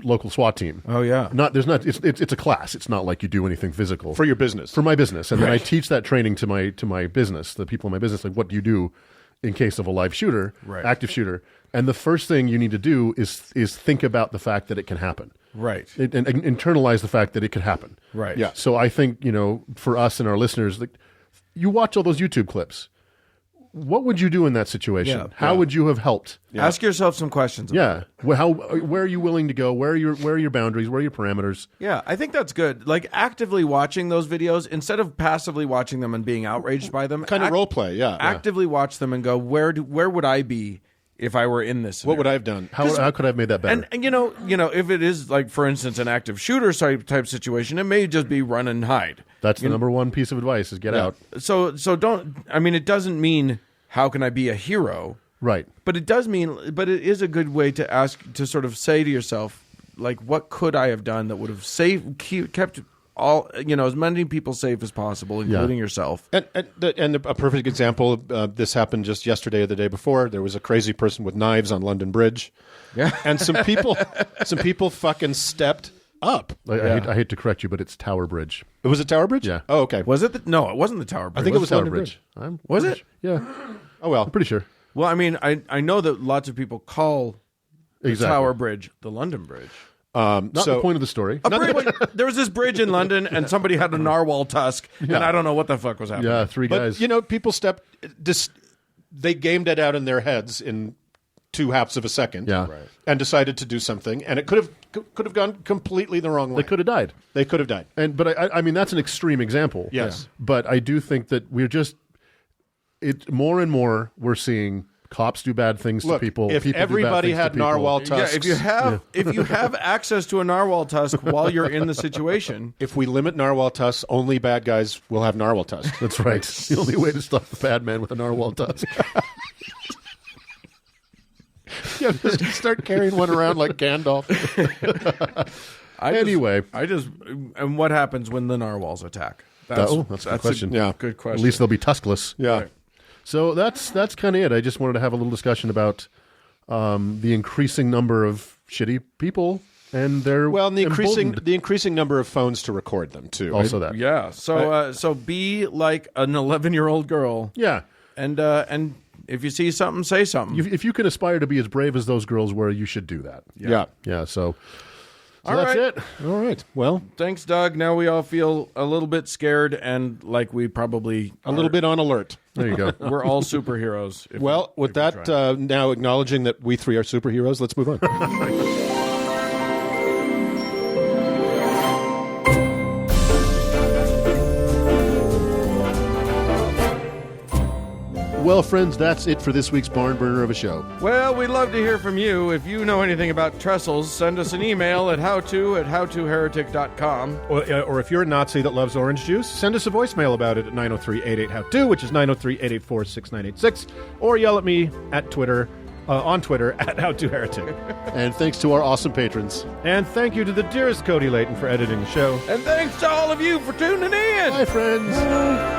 local SWAT team. Oh yeah. It's a class. It's not like you do anything physical For your business. for my business, and then I teach that training to my business, the people in my business, like what do you do in case of a live shooter, active shooter, and the first thing you need to do is think about the fact that it can happen, Right. and internalize the fact that it could happen, Right. Yeah. So I think for us and our listeners, like, you watch all those YouTube clips. What would you do in that situation? Yeah. How would you have helped? Ask yourself some questions. Yeah. Where are you willing to go? Where are your boundaries? Where are your parameters? Yeah, I think that's good. Like actively watching those videos instead of passively watching them and being outraged by them. Kind of role play, yeah. Actively watch them and go, where would I be if I were in this scenario? What would I have done? How could I have made that better? And if it is like, for instance, an active shooter type situation, it may just be run and hide. That's the number one piece of advice: is get out. So don't. I mean, it doesn't mean how can I be a hero, Right. but it does mean. But it is a good way to sort of say to yourself, like, what could I have done that would have kept all as many people safe as possible, including yourself. And a perfect example, this happened just yesterday or the day before. There was a crazy person with knives on London Bridge. Yeah. And some people fucking stepped up. I hate to correct you, but it's Tower Bridge. It was a Tower Bridge? Yeah. Oh, okay. Was it? No, it wasn't the Tower Bridge. I think it was Tower London Bridge. Was pretty it? Yeah. Oh, well. I'm pretty sure. Well, I mean, I know that lots of people call the Exactly. Tower Bridge the London Bridge. Not the point of the story. There was this bridge in London, and somebody had a narwhal tusk, and I don't know what the fuck was happening. Yeah, three guys. But, people they gamed it out in their heads in 2/2 of a second. Yeah. Right. And decided to do something, and it could have gone completely the wrong way. They could have died. They could have died. But I mean, that's an extreme example. Yes. But I do think that more and more we're seeing Cops do bad things Look, to people. if people do bad everybody things to had people. narwhal Yeah, tusks, if you have access to a narwhal tusk while you're in the situation, if we limit narwhal tusks, only bad guys will have narwhal tusks. That's right. The only way to stop the bad man with a narwhal tusk. Yeah, just start carrying one around like Gandalf. Anyway. and what happens when the narwhals attack? That's a good question. Yeah. Good question. At least they'll be tuskless. Yeah. Right. So that's kind of it. I just wanted to have a little discussion about the increasing number of shitty people and their Well, and the increasing number of phones to record them too. also that. Yeah. So be like an 11-year-old girl. Yeah. And if you see something, say something. If you can aspire to be as brave as those girls were, you should do that. Yeah. Yeah. So All that's right. it. All right. Well, Thanks, Doug. Now we all feel a little bit scared and like we probably a little bit on alert. There you go. we're all superheroes. Well, with that, now acknowledging that we three are superheroes, let's move on. Well, friends, that's it for this week's Barn Burner of a show. Well, we'd love to hear from you. If you know anything about trestles, send us an email at howto@howtoheretic.com. Or if you're a Nazi that loves orange juice, send us a voicemail about it at 903-88-HOW-TO, which is 903-884-6986, or yell at me at Twitter, on Twitter at HowToHeretic. And thanks to our awesome patrons. And thank you to the dearest Cody Layton for editing the show. And thanks to all of you for tuning in. Bye, friends.